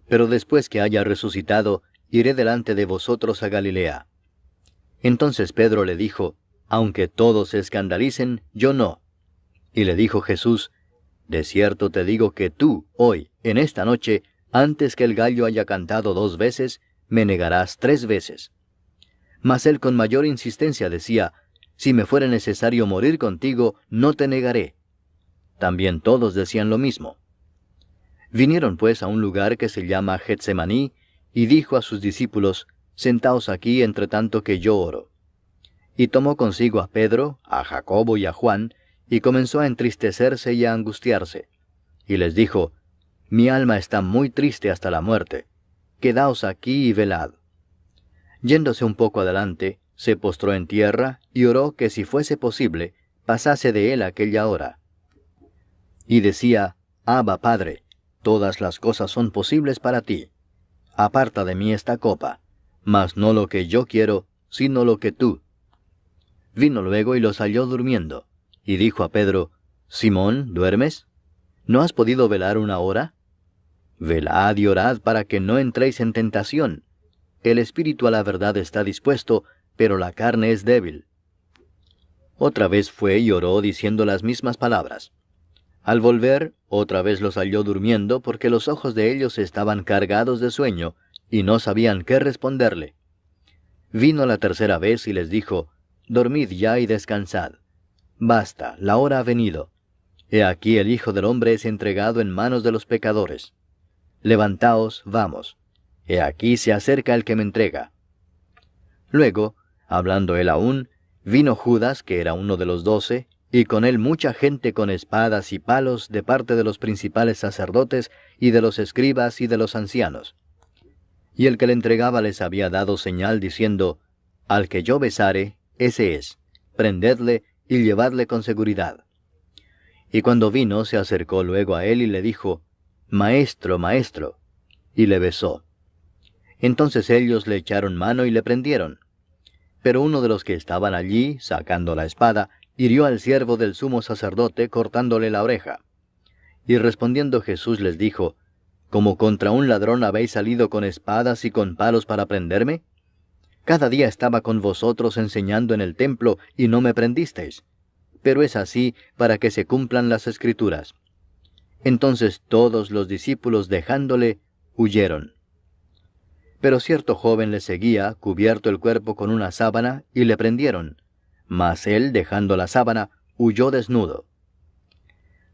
Pero después que haya resucitado, iré delante de vosotros a Galilea. Entonces Pedro le dijo, Aunque todos se escandalicen, yo no. Y le dijo Jesús, De cierto te digo que tú, hoy, en esta noche, antes que el gallo haya cantado 2 veces, me negarás 3 veces. Mas él con mayor insistencia decía, Si me fuera necesario morir contigo, no te negaré. También todos decían lo mismo. Vinieron pues a un lugar que se llama Getsemaní, y dijo a sus discípulos, Sentaos aquí entre tanto que yo oro. Y tomó consigo a Pedro, a Jacobo y a Juan, y comenzó a entristecerse y a angustiarse. Y les dijo, Mi alma está muy triste hasta la muerte. Quedaos aquí y velad. Yéndose un poco adelante, se postró en tierra y oró que si fuese posible, pasase de él aquella hora. Y decía, Abba, Padre, todas las cosas son posibles para ti. Aparta de mí esta copa, mas no lo que yo quiero, sino lo que tú. Vino luego y los halló durmiendo, y dijo a Pedro, Simón, ¿duermes? ¿No has podido velar 1 hora? Velad y orad para que no entréis en tentación. El espíritu a la verdad está dispuesto, pero la carne es débil. Otra vez fue y oró diciendo las mismas palabras. Al volver, otra vez los halló durmiendo, porque los ojos de ellos estaban cargados de sueño, y no sabían qué responderle. Vino la tercera vez y les dijo, Dormid ya y descansad. Basta, la hora ha venido. He aquí el Hijo del Hombre es entregado en manos de los pecadores. Levantaos, vamos. He aquí se acerca el que me entrega. Luego, hablando él aún, vino Judas, que era uno de los 12, y con él mucha gente con espadas y palos de parte de los principales sacerdotes y de los escribas y de los ancianos. Y el que le entregaba les había dado señal diciendo, Al que yo besare, ese es, prendedle y llevadle con seguridad. Y cuando vino, se acercó luego a él y le dijo, Maestro, Maestro, y le besó. Entonces ellos le echaron mano y le prendieron. Pero uno de los que estaban allí, sacando la espada, hirió al siervo del sumo sacerdote, cortándole la oreja. Y respondiendo Jesús les dijo, ¿Como contra un ladrón habéis salido con espadas y con palos para prenderme? Cada día estaba con vosotros enseñando en el templo, y no me prendisteis. Pero es así para que se cumplan las Escrituras. Entonces todos los discípulos, dejándole, huyeron. Pero cierto joven le seguía, cubierto el cuerpo con una sábana, y le prendieron. Mas él, dejando la sábana, huyó desnudo.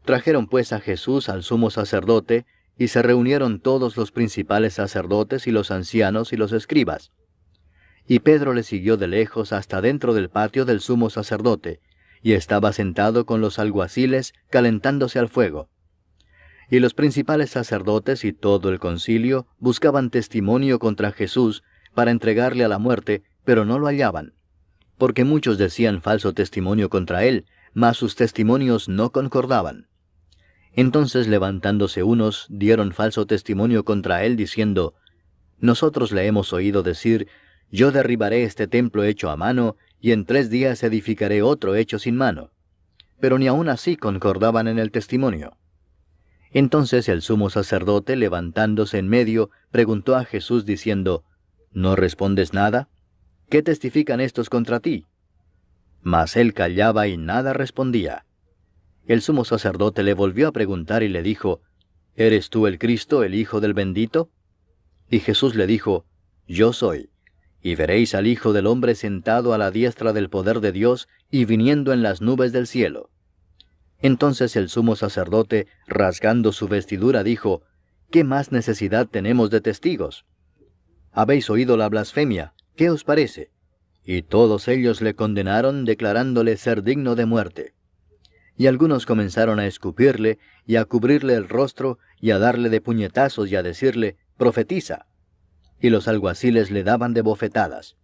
Trajeron pues a Jesús al sumo sacerdote, y se reunieron todos los principales sacerdotes y los ancianos y los escribas. Y Pedro le siguió de lejos hasta dentro del patio del sumo sacerdote, y estaba sentado con los alguaciles, calentándose al fuego. Y los principales sacerdotes y todo el concilio buscaban testimonio contra Jesús para entregarle a la muerte, pero no lo hallaban. Porque muchos decían falso testimonio contra él, mas sus testimonios no concordaban. Entonces levantándose unos, dieron falso testimonio contra él, diciendo, Nosotros le hemos oído decir, Yo derribaré este templo hecho a mano, y en 3 días edificaré otro hecho sin mano. Pero ni aun así concordaban en el testimonio. Entonces el sumo sacerdote, levantándose en medio, preguntó a Jesús diciendo, ¿No respondes nada? ¿Qué testifican estos contra ti? Mas él callaba y nada respondía. El sumo sacerdote le volvió a preguntar y le dijo, ¿Eres tú el Cristo, el Hijo del Bendito? Y Jesús le dijo, Yo soy. Y veréis al Hijo del Hombre sentado a la diestra del poder de Dios y viniendo en las nubes del cielo. Entonces el sumo sacerdote, rasgando su vestidura, dijo, ¿qué más necesidad tenemos de testigos? Habéis oído la blasfemia, ¿qué os parece? Y todos ellos le condenaron, declarándole ser digno de muerte. Y algunos comenzaron a escupirle, y a cubrirle el rostro, y a darle de puñetazos, y a decirle, profetiza. Y los alguaciles le daban de bofetadas.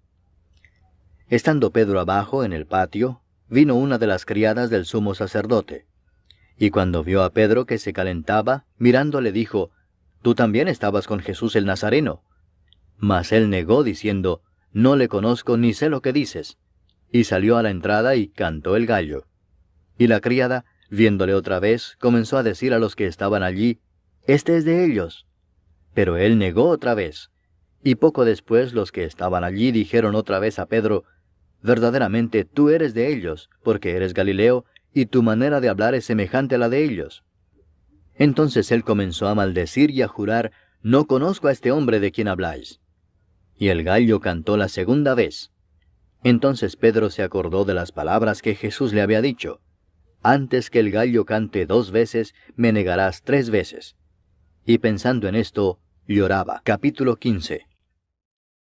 Estando Pedro abajo en el patio, vino una de las criadas del sumo sacerdote. Y cuando vio a Pedro que se calentaba, mirando le dijo, «Tú también estabas con Jesús el Nazareno». Mas él negó, diciendo, «No le conozco ni sé lo que dices». Y salió a la entrada y cantó el gallo. Y la criada, viéndole otra vez, comenzó a decir a los que estaban allí, «Este es de ellos». Pero él negó otra vez. Y poco después los que estaban allí dijeron otra vez a Pedro, «Verdaderamente tú eres de ellos, porque eres Galileo, y tu manera de hablar es semejante a la de ellos». Entonces él comenzó a maldecir y a jurar, «No conozco a este hombre de quien habláis». Y el gallo cantó la segunda vez. Entonces Pedro se acordó de las palabras que Jesús le había dicho, «Antes que el gallo cante 2 veces, me negarás 3 veces». Y pensando en esto, lloraba. Capítulo 15.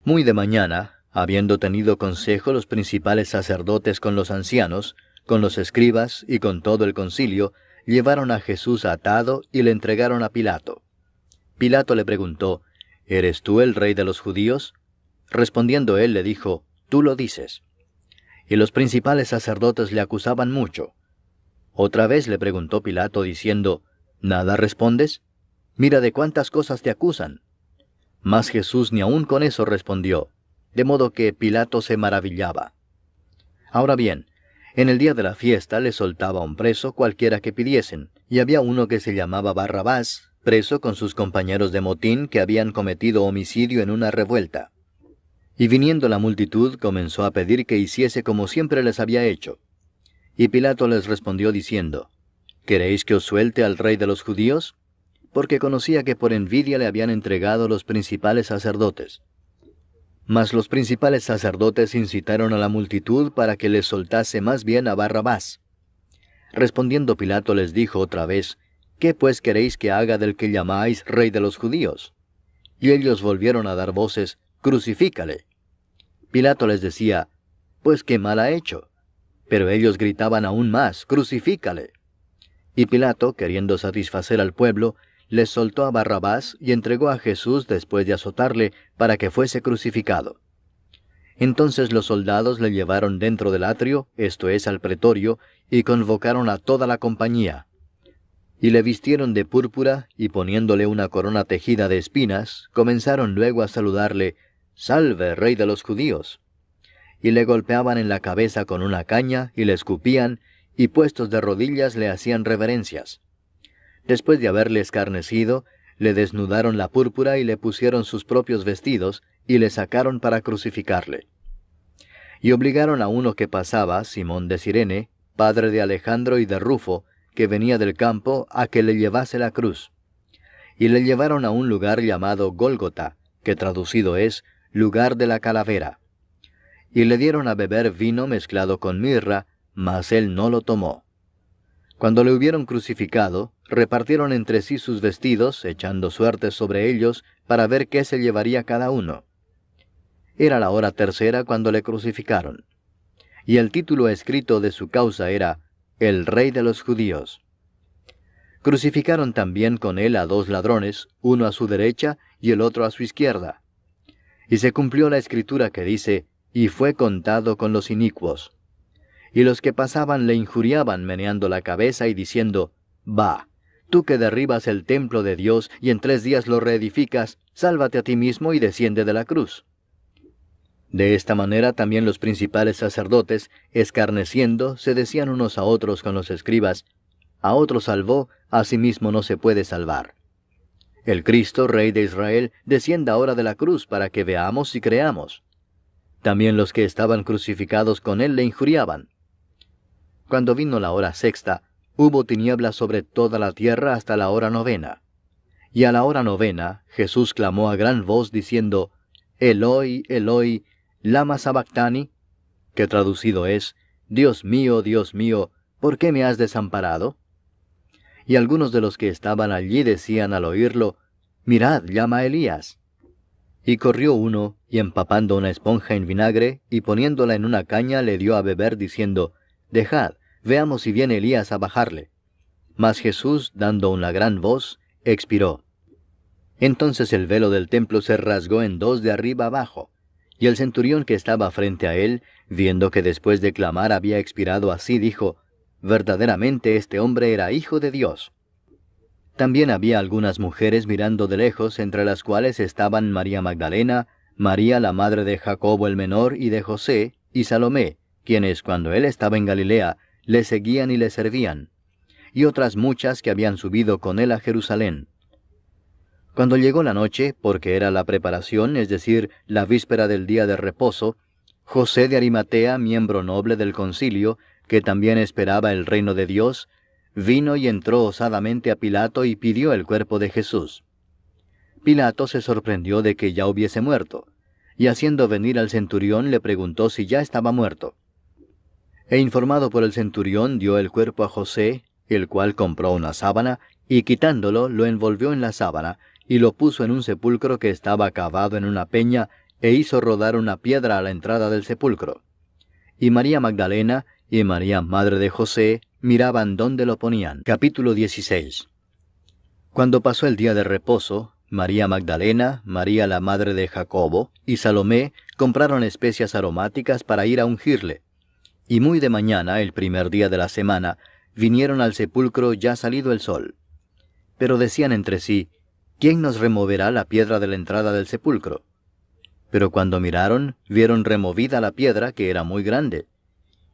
Muy de mañana, habiendo tenido consejo los principales sacerdotes con los ancianos, con los escribas y con todo el concilio, llevaron a Jesús atado y le entregaron a Pilato. Pilato le preguntó, «¿Eres tú el rey de los judíos?» Respondiendo él le dijo, «Tú lo dices». Y los principales sacerdotes le acusaban mucho. Otra vez le preguntó Pilato diciendo, «¿Nada respondes? Mira de cuántas cosas te acusan». Mas Jesús ni aun con eso respondió, de modo que Pilato se maravillaba. Ahora bien, en el día de la fiesta le soltaba un preso cualquiera que pidiesen, y había uno que se llamaba Barrabás, preso con sus compañeros de motín que habían cometido homicidio en una revuelta. Y viniendo la multitud comenzó a pedir que hiciese como siempre les había hecho. Y Pilato les respondió diciendo, «¿Queréis que os suelte al rey de los judíos?», porque conocía que por envidia le habían entregado los principales sacerdotes. Mas los principales sacerdotes incitaron a la multitud para que les soltase más bien a Barrabás. Respondiendo Pilato les dijo otra vez, «¿Qué pues queréis que haga del que llamáis rey de los judíos?». Y ellos volvieron a dar voces, «Crucifícale». Pilato les decía, «Pues qué mal ha hecho». Pero ellos gritaban aún más, «Crucifícale». Y Pilato, queriendo satisfacer al pueblo, les soltó a Barrabás y entregó a Jesús después de azotarle para que fuese crucificado. Entonces los soldados le llevaron dentro del atrio, esto es, al pretorio, y convocaron a toda la compañía. Y le vistieron de púrpura, y poniéndole una corona tejida de espinas, comenzaron luego a saludarle, «Salve, rey de los judíos». Y le golpeaban en la cabeza con una caña, y le escupían, y puestos de rodillas le hacían reverencias. Después de haberle escarnecido, le desnudaron la púrpura y le pusieron sus propios vestidos, y le sacaron para crucificarle. Y obligaron a uno que pasaba, Simón de Cirene, padre de Alejandro y de Rufo, que venía del campo, a que le llevase la cruz. Y le llevaron a un lugar llamado Gólgota, que traducido es, lugar de la calavera. Y le dieron a beber vino mezclado con mirra, mas él no lo tomó. Cuando le hubieron crucificado, repartieron entre sí sus vestidos, echando suertes sobre ellos, para ver qué se llevaría cada uno. Era la hora tercera cuando le crucificaron. Y el título escrito de su causa era, «El Rey de los Judíos». Crucificaron también con él a 2 ladrones, uno a su derecha y el otro a su izquierda. Y se cumplió la escritura que dice, «Y fue contado con los inicuos». Y los que pasaban le injuriaban meneando la cabeza y diciendo, «Va, tú que derribas el templo de Dios y en 3 días lo reedificas, sálvate a ti mismo y desciende de la cruz». De esta manera también los principales sacerdotes, escarneciendo, se decían unos a otros con los escribas, «A otro salvó, a sí mismo no se puede salvar». El Cristo, Rey de Israel, descienda ahora de la cruz para que veamos y creamos. También los que estaban crucificados con él le injuriaban. Cuando vino la hora sexta, hubo tinieblas sobre toda la tierra hasta la hora 9. Y a la hora 9, Jesús clamó a gran voz diciendo, «Eloi, Eloi, lama sabactani», que traducido es, Dios mío, ¿por qué me has desamparado?» Y algunos de los que estaban allí decían al oírlo, mirad, llama a Elías. Y corrió uno, y empapando una esponja en vinagre, y poniéndola en una caña, le dio a beber, diciendo, Dejad, veamos si viene Elías a bajarle. Mas Jesús, dando una gran voz, expiró. Entonces el velo del templo se rasgó en dos de arriba abajo, y el centurión que estaba frente a él, viendo que después de clamar había expirado así, dijo, Verdaderamente este hombre era hijo de Dios. También había algunas mujeres mirando de lejos, entre las cuales estaban María Magdalena, María la madre de Jacobo el menor y de José, y Salomé, quienes cuando él estaba en Galilea, le seguían y le servían, y otras muchas que habían subido con él a Jerusalén. Cuando llegó la noche, porque era la preparación, es decir, la víspera del día de reposo, José de Arimatea, miembro noble del concilio, que también esperaba el reino de Dios, vino y entró osadamente a Pilato y pidió el cuerpo de Jesús. Pilato se sorprendió de que ya hubiese muerto, y haciendo venir al centurión le preguntó si ya estaba muerto. E informado por el centurión dio el cuerpo a José, el cual compró una sábana, y quitándolo lo envolvió en la sábana, y lo puso en un sepulcro que estaba cavado en una peña, e hizo rodar una piedra a la entrada del sepulcro. Y María Magdalena y María madre de José miraban dónde lo ponían. Capítulo 16. Cuando pasó el día de reposo, María Magdalena, María la madre de Jacobo y Salomé compraron especias aromáticas para ir a ungirle. Y muy de mañana, el primer día de la semana, vinieron al sepulcro ya salido el sol. Pero decían entre sí, ¿quién nos removerá la piedra de la entrada del sepulcro? Pero cuando miraron, vieron removida la piedra, que era muy grande.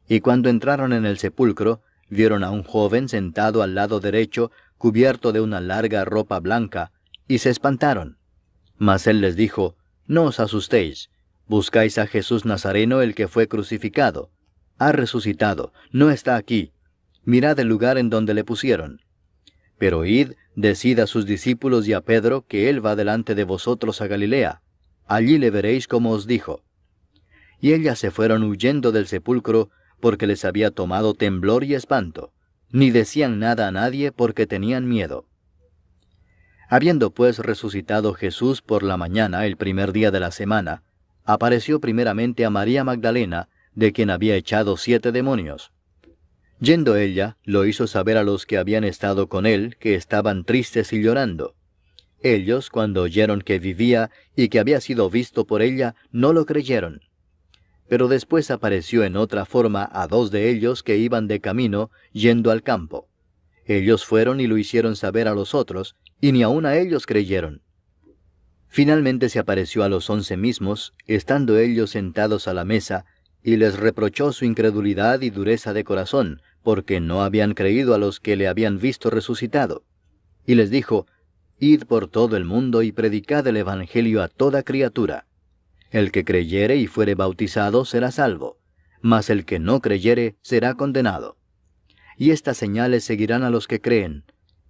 Y cuando entraron en el sepulcro, vieron a un joven sentado al lado derecho, cubierto de una larga ropa blanca, y se espantaron. Mas él les dijo, No os asustéis, buscáis a Jesús Nazareno, el que fue crucificado. Ha resucitado, no está aquí. Mirad el lugar en donde le pusieron. Pero id, decid a sus discípulos y a Pedro que él va delante de vosotros a Galilea. Allí le veréis como os dijo. Y ellas se fueron huyendo del sepulcro, porque les había tomado temblor y espanto, ni decían nada a nadie porque tenían miedo. Habiendo pues resucitado Jesús por la mañana, el primer día de la semana, apareció primeramente a María Magdalena, de quien había echado 7 demonios. Yendo ella, lo hizo saber a los que habían estado con él, que estaban tristes y llorando. Ellos, cuando oyeron que vivía y que había sido visto por ella, no lo creyeron. Pero después apareció en otra forma a 2 de ellos que iban de camino, yendo al campo. Ellos fueron y lo hicieron saber a los otros, y ni aun a ellos creyeron. Finalmente se apareció a los 11 mismos, estando ellos sentados a la mesa, y les reprochó su incredulidad y dureza de corazón, porque no habían creído a los que le habían visto resucitado. Y les dijo, Id por todo el mundo y predicad el evangelio a toda criatura. El que creyere y fuere bautizado será salvo, mas el que no creyere será condenado. Y estas señales seguirán a los que creen.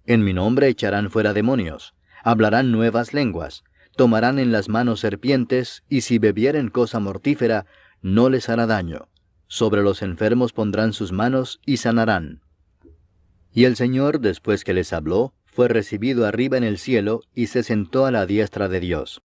En mi nombre echarán fuera demonios, hablarán nuevas lenguas, tomarán en las manos serpientes, y si bebieren cosa mortífera, no les hará daño. Sobre los enfermos pondrán sus manos y sanarán. Y el Señor, después que les habló, fue recibido arriba en el cielo, y se sentó a la diestra de Dios.